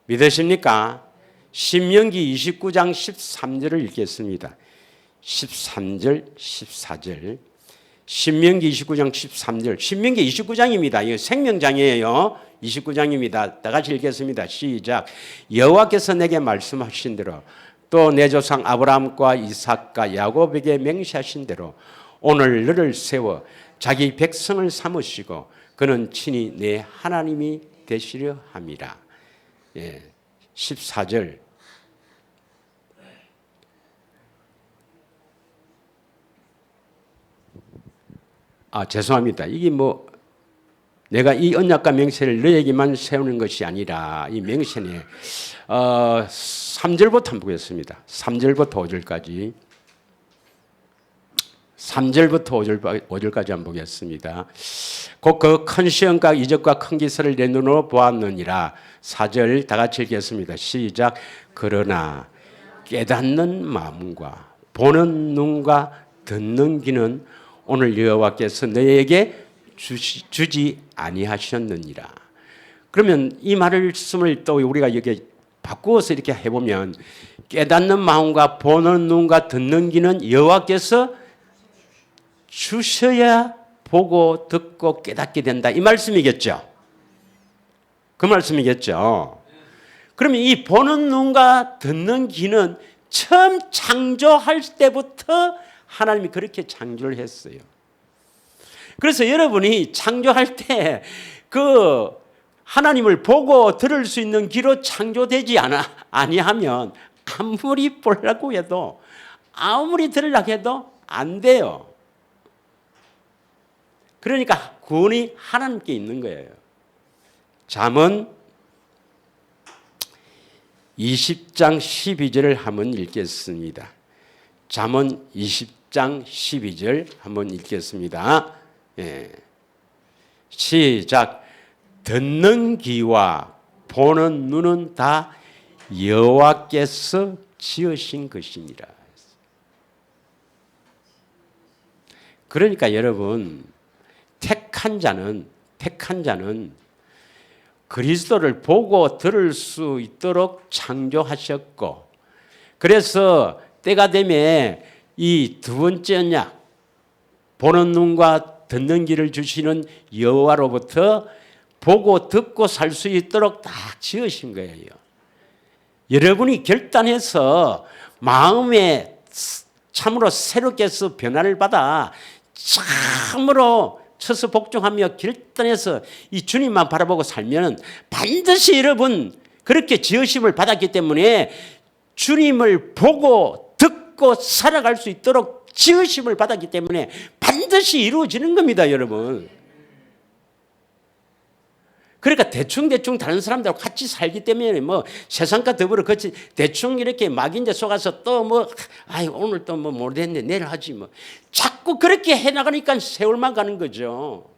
믿으십니까? 신명기 29장 13절을 읽겠습니다. 13절, 14절. 신명기 29장 13절. 신명기 29장입니다. 이거 생명장이에요. 29장입니다. 다 같이 읽겠습니다. 시작. 여호와께서 내게 말씀하신 대로 또 내 조상 아브라함과 이삭과 야곱에게 맹세하신 대로 오늘 너를 세워 자기 백성을 삼으시고 그는 친히 내 하나님이 되시려 함이라. 14절. 죄송합니다. 이게 내가 이 언약과 맹세를 너에게만 세우는 것이 아니라 이 맹세는 3절부터 한번 보겠습니다. 3절부터 5절까지. 3절부터 5절까지 한번 보겠습니다. 곧 그 큰 시험과 이적과 큰 기사를 내 눈으로 보았느니라. 4절 다 같이 읽겠습니다. 시작. 그러나 깨닫는 마음과 보는 눈과 듣는 귀는 오늘 여호와께서 너에게 주지 아니하셨느니라. 그러면 이 말씀을 또 우리가 여기 바꾸어서 이렇게 해보면 깨닫는 마음과 보는 눈과 듣는 귀는 여호와께서 주셔야 보고 듣고 깨닫게 된다. 이 말씀이겠죠. 그 말씀이겠죠. 그러면 이 보는 눈과 듣는 귀는 처음 창조할 때부터 하나님이 그렇게 창조를 했어요. 그래서 여러분이 창조할 때 그 하나님을 보고 들을 수 있는 귀로 창조되지 아니하면 아무리 보려고 해도 아무리 들으려고 해도 안 돼요. 그러니까 구원이 하나님께 있는 거예요. 잠언 20장 12절을 한번 읽겠습니다. 잠언 20장 12절 한번 읽겠습니다. 시작. 듣는 귀와 보는 눈은 다 여호와께서 지으신 것이니라. 그러니까 여러분 택한 자는 그리스도를 보고 들을 수 있도록 창조하셨고, 그래서 때가 되면 이 두 번째 언약 보는 눈과 듣는 귀를 주시는 여호와로부터 보고 듣고 살 수 있도록 다 지으신 거예요. 여러분이 결단해서 마음에 참으로 새롭게서 변화를 받아 참으로 쳐서 복종하며 결단해서 이 주님만 바라보고 살면 반드시 여러분 그렇게 지으심을 받았기 때문에 주님을 보고 듣고 살아갈 수 있도록 지으심을 받았기 때문에 반드시 이루어지는 겁니다, 여러분. 그러니까 대충 다른 사람들하고 같이 살기 때문에 세상과 더불어 같이 대충 이렇게 막인데 속아서 또 오늘 또 모르겠네, 내일 하지 자꾸 그렇게 해나가니까 세월만 가는 거죠.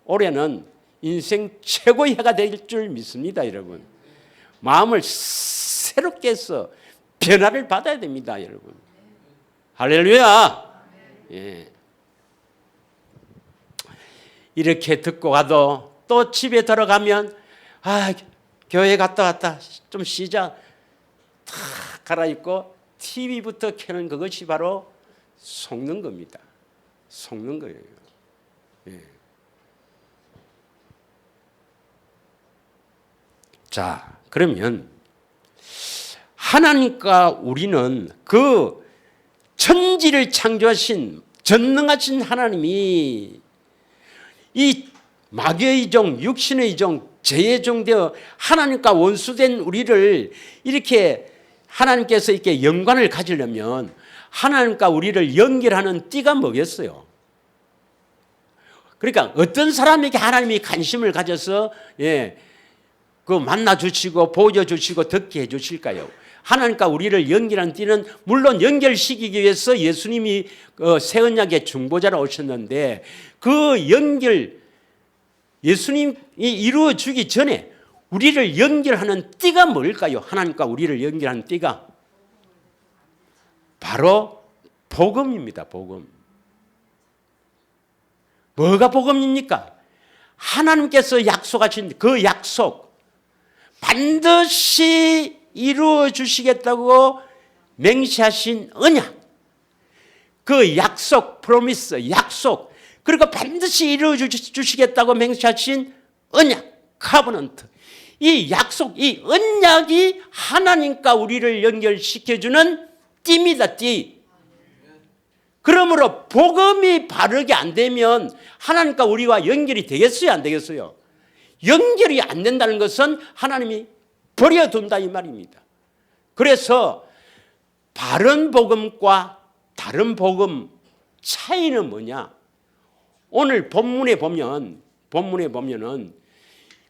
올해는 인생 최고의 해가 될 줄 믿습니다, 여러분. 마음을 새롭게 해서 변화를 받아야 됩니다, 여러분. 할렐루야. 예. 이렇게 듣고 가도 또 집에 들어가면 교회 갔다 왔다 좀 쉬자 탁 갈아입고 TV부터 켜는 그것이 바로 속는 겁니다. 속는 거예요. 예. 자, 그러면 하나님과 우리는 그 천지를 창조하신 전능하신 하나님이 이 마귀의 종, 육신의 종, 죄의 종 되어 하나님과 원수된 우리를 이렇게 하나님께서 이렇게 연관을 가지려면 하나님과 우리를 연결하는 띠가 뭐겠어요? 그러니까 어떤 사람에게 하나님이 관심을 가져서 그 만나 주시고 보여 주시고 듣게 해 주실까요? 하나님과 우리를 연결한 띠는 물론 연결시키기 위해서 예수님이 새 언약의 중보자로 오셨는데 그 연결 예수님이 이루어 주기 전에 우리를 연결하는 띠가 뭘까요? 하나님과 우리를 연결하는 띠가 바로 복음입니다. 복음. 뭐가 복음입니까? 하나님께서 약속하신 그 약속 반드시 이루어 주시겠다고 맹세하신 언약, 그 약속, 프로미스, 약속, 그리고 반드시 이루어 주시겠다고 맹세하신 언약, 카버넌트. 이 약속, 이 언약이 하나님과 우리를 연결시켜주는 띠입니다. 띠. 그러므로 복음이 바르게 안 되면 하나님과 우리와 연결이 되겠어요? 안 되겠어요? 연결이 안 된다는 것은 하나님이 버려둔다 이 말입니다. 그래서 바른 복음과 다른 복음 차이는 뭐냐? 오늘 본문에 보면은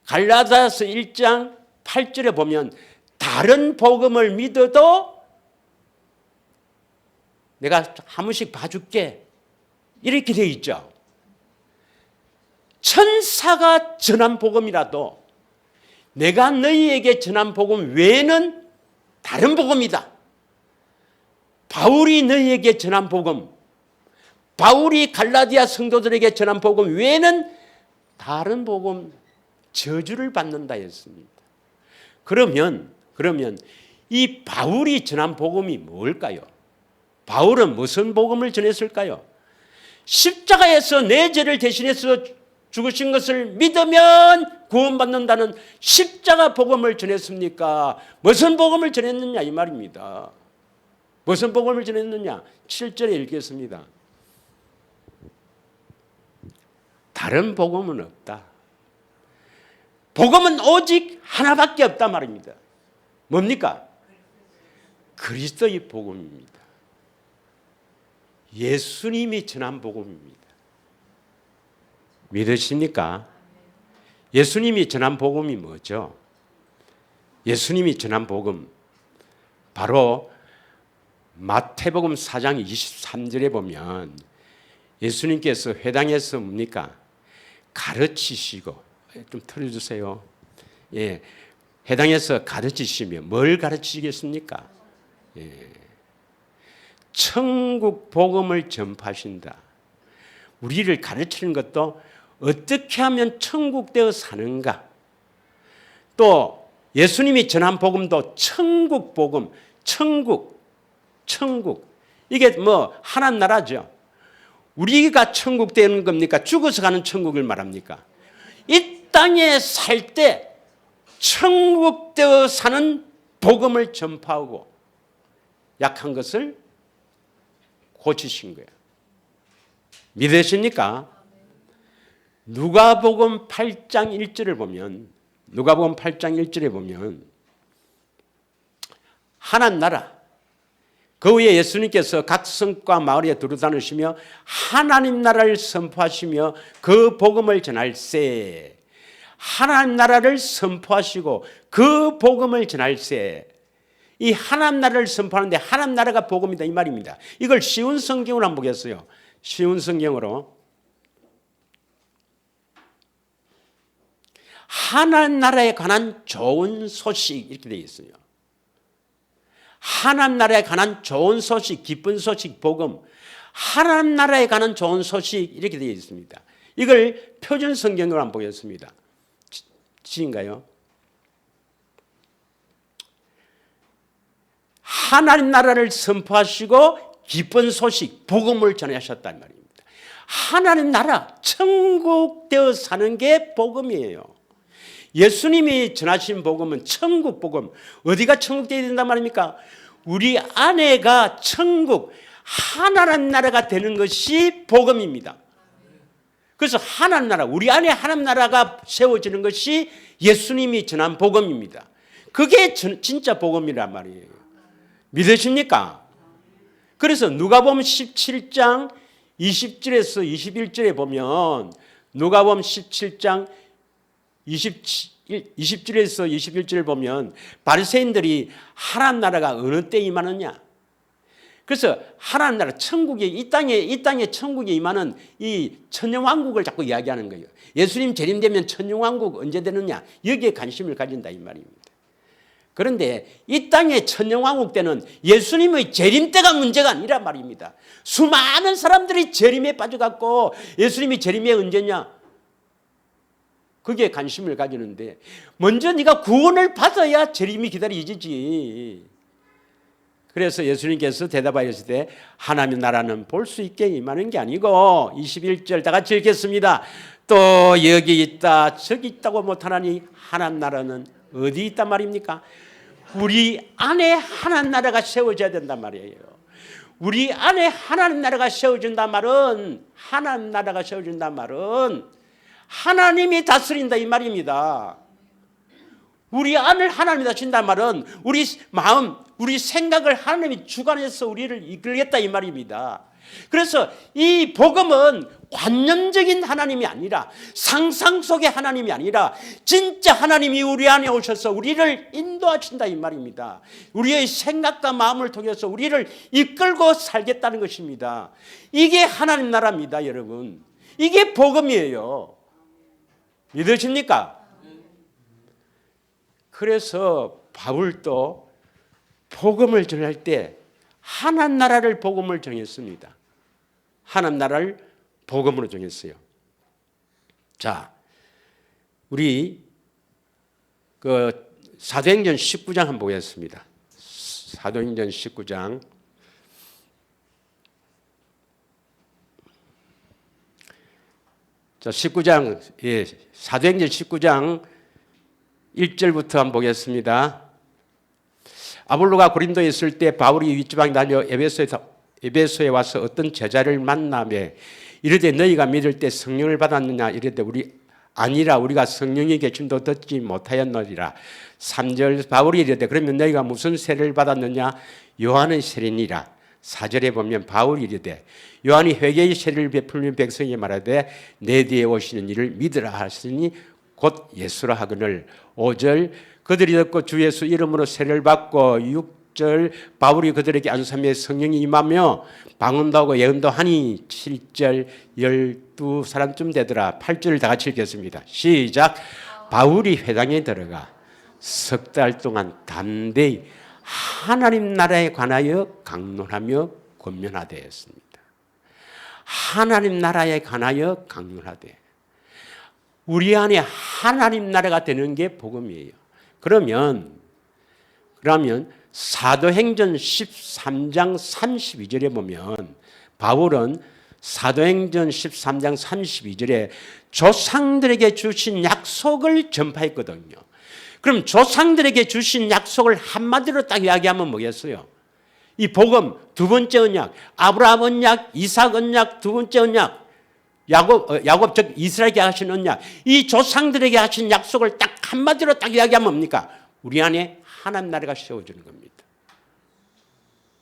갈라디아서 1장 8절에 보면 다른 복음을 믿어도 내가 한 번씩 봐줄게 이렇게 되어 있죠. 천사가 전한 복음이라도 내가 너희에게 전한 복음 외에는 다른 복음이다. 바울이 너희에게 전한 복음, 바울이 갈라디아 성도들에게 전한 복음 외에는 다른 복음 저주를 받는다 했습니다. 그러면 이 바울이 전한 복음이 뭘까요? 바울은 무슨 복음을 전했을까요? 십자가에서 내 죄를 대신해서 죽으신 것을 믿으면 구원받는다는 십자가 복음을 전했습니까? 무슨 복음을 전했느냐 이 말입니다. 무슨 복음을 전했느냐? 7절에 읽겠습니다. 다른 복음은 없다. 복음은 오직 하나밖에 없다 말입니다. 뭡니까? 그리스도의 복음입니다. 예수님이 전한 복음입니다. 믿으십니까? 예수님이 전한 복음이 뭐죠? 예수님이 전한 복음 바로 마태복음 4장 23절에 보면 예수님께서 회당에서 뭡니까? 가르치시고 좀 틀어주세요. 회당에서 가르치시면 뭘 가르치시겠습니까? 천국 복음을 전파하신다. 우리를 가르치는 것도 어떻게 하면 천국 되어 사는가. 또 예수님이 전한 복음도 천국 복음, 천국. 이게 뭐 하나님 나라죠. 우리가 천국 되는 겁니까? 죽어서 가는 천국을 말합니까? 이 땅에 살 때 천국 되어 사는 복음을 전파하고 약한 것을 고치신 거예요. 믿으십니까? 누가복음 8장 1절을 보면 하나님 나라 그 후에 예수님께서 각 성과 마을에 두루다니시며 하나님 나라를 선포하시며 그 복음을 전할세. 하나님 나라를 선포하시고 그 복음을 전할세. 이 하나님 나라를 선포하는데 하나님 나라가 복음이다 이 말입니다. 이걸 쉬운 성경으로 한번 보겠어요. 쉬운 성경으로 하나님 나라에 관한 좋은 소식 이렇게 되어 있어요. 하나님 나라에 관한 좋은 소식, 기쁜 소식, 복음. 하나님 나라에 관한 좋은 소식 이렇게 되어 있습니다. 이걸 표준 성경으로 한번 보겠습니다. 지인가요? 하나님 나라를 선포하시고 기쁜 소식, 복음을 전하셨단 말입니다. 하나님 나라, 천국 되어 사는 게 복음이에요. 예수님이 전하신 복음은 천국 복음. 어디가 천국 되어야 된단 말입니까? 우리 아내가 천국, 하나님 나라가 되는 것이 복음입니다. 그래서 하나님 나라, 우리 안에 하나님 나라가 세워지는 것이 예수님이 전한 복음입니다. 그게 진짜 복음이란 말이에요. 믿으십니까? 그래서 누가복음 17장 20절에서 21절에 보면, 누가복음 17장 20절에서 21절을 보면 바리새인들이 하나님 나라가 어느 때 임하느냐, 그래서 하나님 나라 천국이 이 땅에 천국이 임하는 이 천년왕국을 자꾸 이야기하는 거예요. 예수님 재림되면 천년왕국 언제 되느냐, 여기에 관심을 가진다 이 말입니다. 그런데 이 땅의 천년왕국 때는 예수님의 재림 때가 문제가 아니란 말입니다. 수많은 사람들이 재림에 빠져갖고 예수님이 재림이 언제냐, 그게 관심을 가지는데, 먼저 네가 구원을 받아야 재림이 기다려지지. 그래서 예수님께서 대답하셨을 때 하나님의 나라는 볼 수 있게 임하는 게 아니고, 21절 다 같이 읽겠습니다. 또 여기 있다 저기 있다고 못하나니 하나님 나라는 어디 있단 말입니까? 우리 안에 하나님 나라가 세워져야 된단 말이에요. 우리 안에 하나님 나라가 세워진단 말은, 하나님 나라가 세워진단 말은 하나님이 다스린다 이 말입니다. 우리 안을 하나님이 다스린단 말은 우리 마음, 우리 생각을 하나님이 주관해서 우리를 이끌겠다 이 말입니다. 그래서 이 복음은 관념적인 하나님이 아니라, 상상 속의 하나님이 아니라 진짜 하나님이 우리 안에 오셔서 우리를 인도하신다 이 말입니다. 우리의 생각과 마음을 통해서 우리를 이끌고 살겠다는 것입니다. 이게 하나님 나라입니다 여러분. 이게 복음이에요. 믿으십니까? 그래서 바울도 복음을 전할 때 하나님 나라를 복음을 정했습니다. 하나님 나라를 복음으로 정했어요. 자, 우리 사도행전 19장 한번 보겠습니다. 사도행전 19장. 자, 19장, 사도행전 19장 1절부터 한번 보겠습니다. 아볼로가 고린도에 있을 때 바울이 윗지방에 다녀 에베소에 와서 어떤 제자를 만나며 이르되 너희가 믿을 때 성령을 받았느냐, 이르되 아니라 우리가 성령의 계심도 듣지 못하였느니라. 3절 바울이 이르되 그러면 너희가 무슨 세례를 받았느냐, 요한의 세례니라. 4절에 보면 바울이 이르되 요한이 회개의 세례를 베풀며 백성에게 말하되 내 뒤에 오시는 이를 믿으라 하시니 곧 예수라 하거늘. 5절 그들이 듣고 주 예수 이름으로 세례를 받고, 6절 바울이 그들에게 안수하며 성령이 임하며 방언도 하고 예언도 하니. 7절 12사람쯤 되더라. 8절을 다 같이 읽겠습니다. 시작. 바울이 회당에 들어가 석 달 동안 담대히 하나님 나라에 관하여 강론하며 권면하되었습니다. 하나님 나라에 관하여 강론하되, 우리 안에 하나님 나라가 되는 게 복음이에요. 그러면 사도행전 13장 32절에 보면 바울은 사도행전 13장 32절에 조상들에게 주신 약속을 전파했거든요. 그럼 조상들에게 주신 약속을 한마디로 딱 이야기하면 뭐겠어요? 이 복음 두 번째 언약, 아브라함 언약, 이삭 언약, 두 번째 언약, 야곱 즉 이스라엘에게 하신 언약, 이 조상들에게 하신 약속을 딱 한마디로 딱 이야기하면 뭡니까? 우리 안에 하나님 나라가 세워지는 겁니다.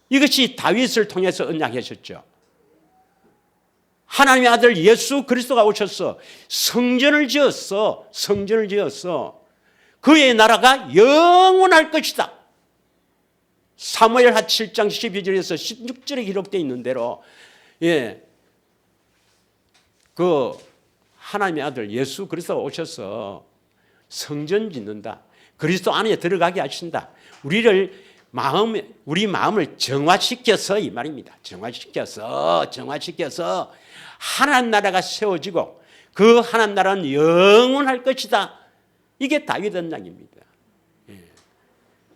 이것이 다윗을 통해서 언약하셨죠. 하나님의 아들 예수 그리스도가 오셔서 성전을 지었어. 그의 나라가 영원할 것이다. 사무엘하 7장 12절에서 16절에 기록되어 있는 대로, 그 하나님의 아들 예수 그리스도가 오셔서 성전 짓는다. 그리스도 안에 들어가게 하신다. 우리 마음을 정화시켜서 이 말입니다. 정화시켜서 하나님 나라가 세워지고 그 하나님 나라는 영원할 것이다. 이게 다윗 언약입니다.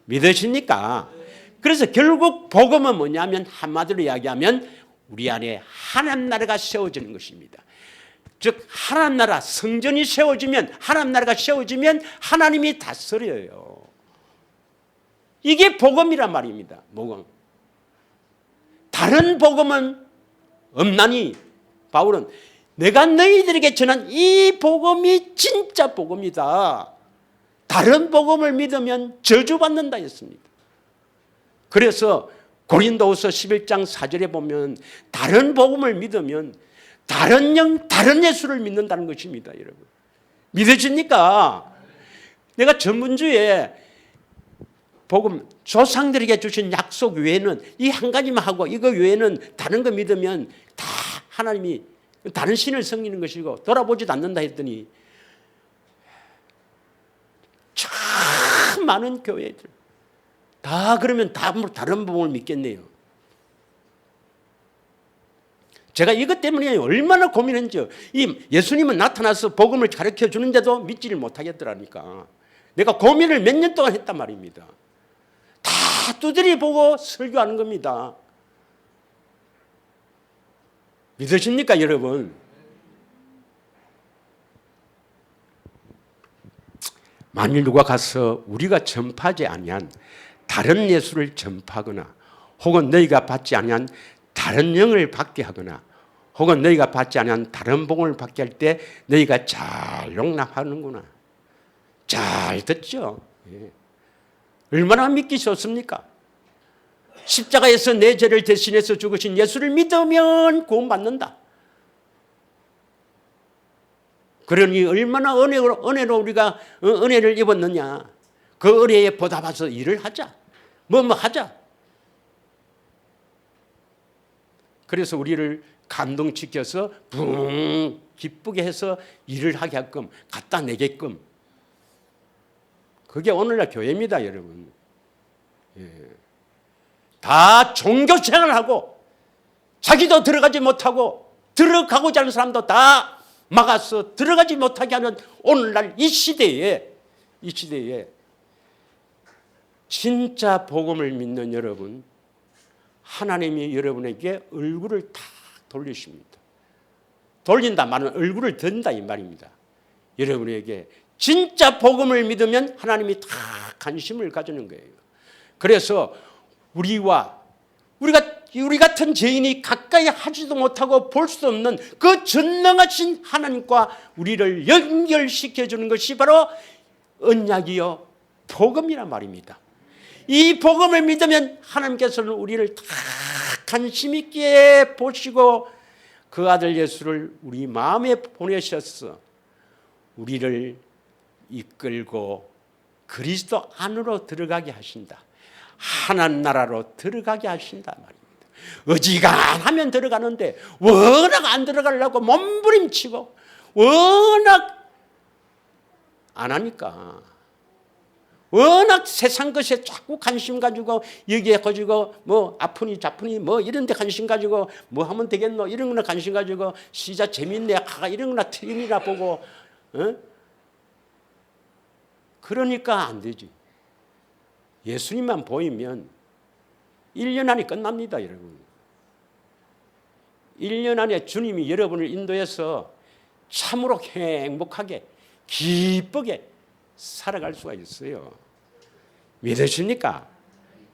믿으십니까? 그래서 결국 복음은 뭐냐면, 한마디로 이야기하면 우리 안에 하나님 나라가 세워지는 것입니다. 즉 하나님 나라, 성전이 세워지면, 하나님 나라가 세워지면 하나님이 다스려요. 이게 복음이란 말입니다. 복음. 다른 복음은 없나니 바울은 내가 너희들에게 전한 이 복음이 진짜 복음이다. 다른 복음을 믿으면 저주받는다 했습니다. 그래서 고린도후서 11장 4절에 보면 다른 복음을 믿으면 다른 예수를 믿는다는 것입니다. 여러분, 믿으십니까? 내가 전문주에 복음 조상들에게 주신 약속 외에는 이 한 가지만 하고 이거 외에는 다른 거 믿으면 다 하나님이 다른 신을 섬기는 것이고 돌아보지도 않는다 했더니 참 많은 교회들 다 그러면 다른 복음을 믿겠네요. 제가 이것 때문에 얼마나 고민했는지요. 이 예수님은 나타나서 복음을 가르쳐 주는데도 믿지를 못하겠더라니까. 내가 고민을 몇 년 동안 했단 말입니다. 다 두드려 보고 설교하는 겁니다. 믿으십니까, 여러분? 만일 누가 가서 우리가 전파하지 아니한 다른 예수를 전파하거나 혹은 너희가 받지 아니한 다른 영을 받게 하거나 혹은 너희가 받지 아니한 다른 복음을 받게 할 때 너희가 잘 용납하는구나. 잘 듣죠? 예. 얼마나 믿기 좋습니까? 십자가에서 내 죄를 대신해서 죽으신 예수를 믿으면 구원받는다. 그러니 얼마나 은혜로 우리가 은혜를 입었느냐. 그 은혜에 보답해서 일을 하자. 뭐 하자. 그래서 우리를 감동시켜서 붕 기쁘게 해서 일을 하게 할끔 갖다 내게끔. 그게 오늘날 교회입니다, 여러분. 예. 다 종교생활을 하고 자기도 들어가지 못하고 들어가고자 하는 사람도 다 막아서 들어가지 못하게 하는 오늘날 이 시대에 진짜 복음을 믿는 여러분, 하나님이 여러분에게 얼굴을 탁 돌리십니다. 돌린다 말은 얼굴을 든다 이 말입니다. 여러분에게 진짜 복음을 믿으면 하나님이 다 관심을 가지는 거예요. 그래서 우리 같은 죄인이 가까이 하지도 못하고 볼 수 없는 그 전능하신 하나님과 우리를 연결시켜주는 것이 바로 언약이요 복음이란 말입니다. 이 복음을 믿으면 하나님께서는 우리를 다 관심 있게 보시고 그 아들 예수를 우리 마음에 보내셔서 우리를 이끌고 그리스도 안으로 들어가게 하신다. 하나님 나라로 들어가게 하신다 말입니다. 어지간하면 들어가는데 워낙 안 들어가려고 몸부림치고 워낙 안 하니까 워낙 세상 것에 자꾸 관심 가지고 여기에 가지고 뭐 아프니 자프니 뭐 이런 데 관심 가지고 뭐 하면 되겠노 이런 거나 관심 가지고 시자 재밌네 이런 거나 틀림이나 보고 그러니까 안 되지. 예수님만 보이면 1년 안에 끝납니다, 여러분. 1년 안에 주님이 여러분을 인도해서 참으로 행복하게 기쁘게 살아갈 수가 있어요. 믿으십니까?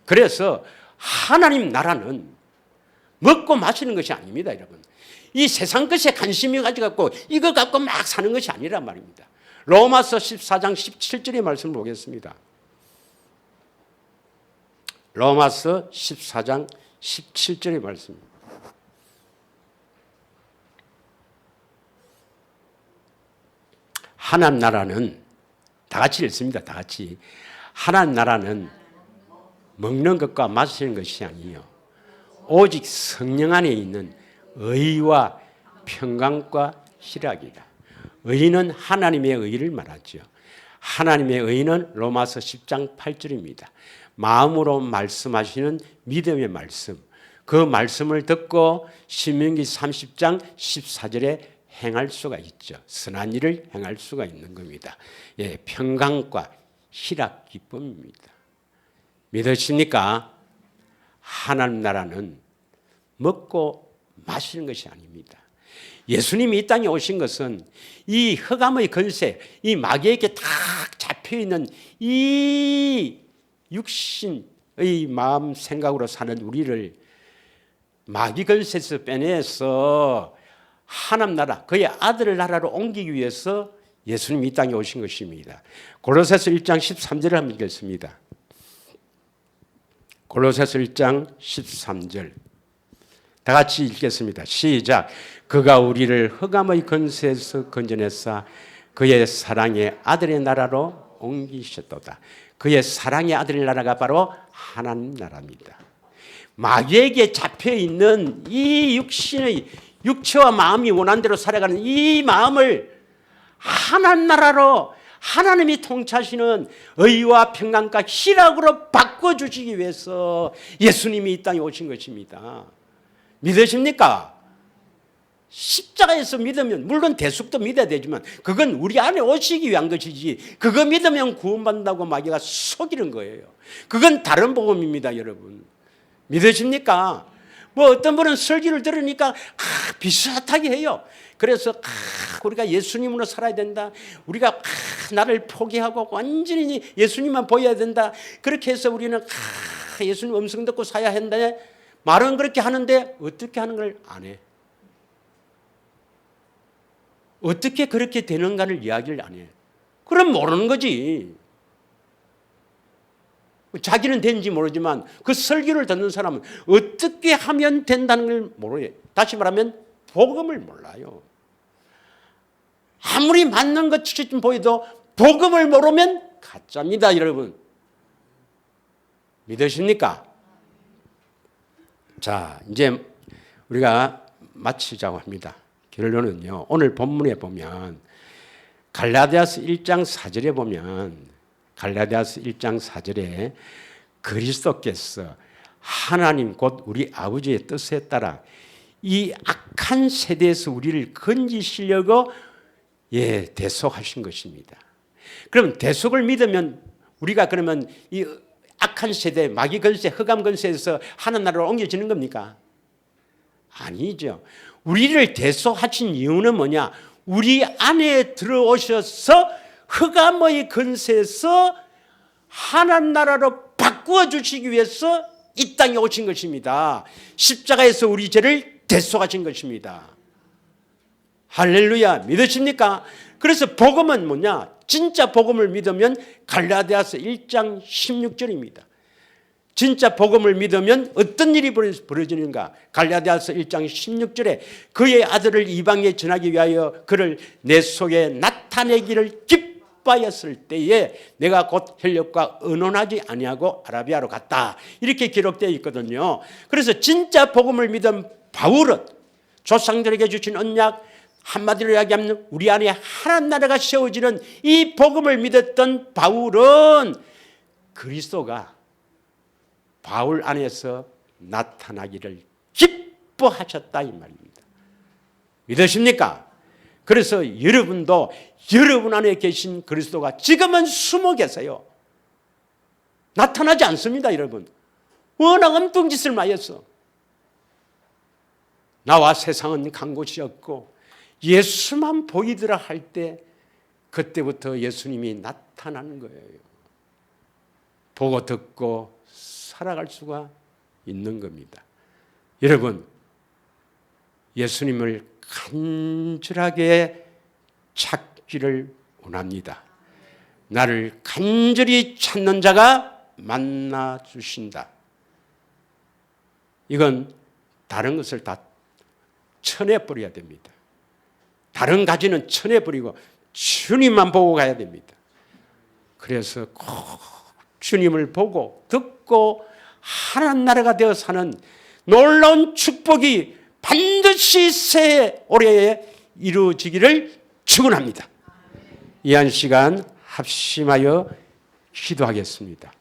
그래서 하나님 나라는 먹고 마시는 것이 아닙니다, 여러분. 이 세상 것에 관심이 가지고 이거 갖고 막 사는 것이 아니란 말입니다. 로마서 14장 17절의 말씀을 보겠습니다. 로마서 14장 17절의 말씀입니다. 하나님 나라는 다 같이 읽습니다. 다 같이. 하나님 나라는 먹는 것과 마시는 것이 아니요 오직 성령 안에 있는 의와 평강과 희락이라. 의는 하나님의 의를 말하죠. 하나님의 의는 로마서 10장 8절입니다. 마음으로 말씀하시는 믿음의 말씀. 그 말씀을 듣고 신명기 30장 14절에 행할 수가 있죠. 선한 일을 행할 수가 있는 겁니다. 예, 평강과 희락 기쁨입니다. 믿으십니까? 하나님 나라는 먹고 마시는 것이 아닙니다. 예수님이 이 땅에 오신 것은 이 흑암의 권세, 이 마귀에게 딱 잡혀있는 이 육신의 마음 생각으로 사는 우리를 마귀 권세에서 빼내서 하나님 나라, 그의 아들의 나라로 옮기기 위해서 예수님이 이 땅에 오신 것입니다. 골로새서 1장 13절을 한번 읽겠습니다. 골로새서 1장 13절 다 같이 읽겠습니다. 시작. 그가 우리를 흑암의 권세에서 건져내사 그의 사랑의 아들의 나라로 옮기셨도다. 그의 사랑의 아들의 나라가 바로 하나님 나라입니다. 마귀에게 잡혀있는 이 육신의 육체와 마음이 원하는 대로 살아가는 이 마음을 하나님 나라로 하나님이 통치하시는 의와 평강과 희락으로 바꿔주시기 위해서 예수님이 이 땅에 오신 것입니다. 믿으십니까? 십자가에서 믿으면 물론 대속도 믿어야 되지만 그건 우리 안에 오시기 위한 것이지 그거 믿으면 구원받는다고 마귀가 속이는 거예요. 그건 다른 복음입니다, 여러분. 믿으십니까? 뭐 어떤 분은 설교를 들으니까 비슷하게 해요. 그래서 우리가 예수님으로 살아야 된다. 우리가 나를 포기하고 완전히 예수님만 보여야 된다. 그렇게 해서 우리는 예수님 음성 듣고 살아야 한다. 말은 그렇게 하는데 어떻게 하는 걸 안 해. 어떻게 그렇게 되는가를 이야기를 안 해. 그럼 모르는 거지. 자기는 된지 모르지만 그 설교를 듣는 사람은 어떻게 하면 된다는 걸 모르요. 다시 말하면 복음을 몰라요. 아무리 맞는 것처럼 보여도 복음을 모르면 가짜입니다, 여러분. 믿으십니까? 자, 이제 우리가 마치자고 합니다. 결론은요. 오늘 본문에 보면 갈라디아서 1장 4절에 보면 갈라디아서 1장 4절에 그리스도께서 하나님 곧 우리 아버지의 뜻에 따라 이 악한 세대에서 우리를 건지시려고 대속하신 것입니다. 그럼 대속을 믿으면 우리가 그러면 이 악한 세대, 마귀 권세, 흑암 권세에서 하나님 나라로 옮겨지는 겁니까? 아니죠. 우리를 대속하신 이유는 뭐냐? 우리 안에 들어오셔서 흑암의 권세에서 하나님 나라로 바꾸어 주시기 위해서 이 땅에 오신 것입니다. 십자가에서 우리 죄를 대속하신 것입니다. 할렐루야. 믿으십니까? 그래서 복음은 뭐냐? 진짜 복음을 믿으면 갈라디아서 1장 16절입니다. 진짜 복음을 믿으면 어떤 일이 벌어지는가? 갈라디아서 1장 16절에 그의 아들을 이방에 전하기 위하여 그를 내 속에 나타내기를 기뻐하였을 때에 내가 곧 혈육과 의논하지 아니하고 아라비아로 갔다. 이렇게 기록되어 있거든요. 그래서 진짜 복음을 믿은 바울은 조상들에게 주신 언약, 한마디로 이야기하면 우리 안에 하나님 나라가 세워지는 이 복음을 믿었던 바울은 그리스도가 바울 안에서 나타나기를 기뻐하셨다 이 말입니다. 믿으십니까? 그래서 여러분도 여러분 안에 계신 그리스도가 지금은 숨어 계세요. 나타나지 않습니다, 여러분. 워낙 엉뚱 짓을 많이 했어. 나와 세상은 간 곳이 없고 예수만 보이더라 할 때 그때부터 예수님이 나타나는 거예요. 보고 듣고 살아갈 수가 있는 겁니다. 여러분, 예수님을 간절하게 찾기를 원합니다. 나를 간절히 찾는 자가 만나 주신다. 이건 다른 것을 다 쳐내버려야 됩니다. 다른 가지는 쳐내버리고 주님만 보고 가야 됩니다. 그래서 꼭 주님을 보고 듣고 하나님 나라가 되어 사는 놀라운 축복이 반드시 새해 올해에 이루어지기를 축원합니다. 이 한 시간 합심하여 기도하겠습니다.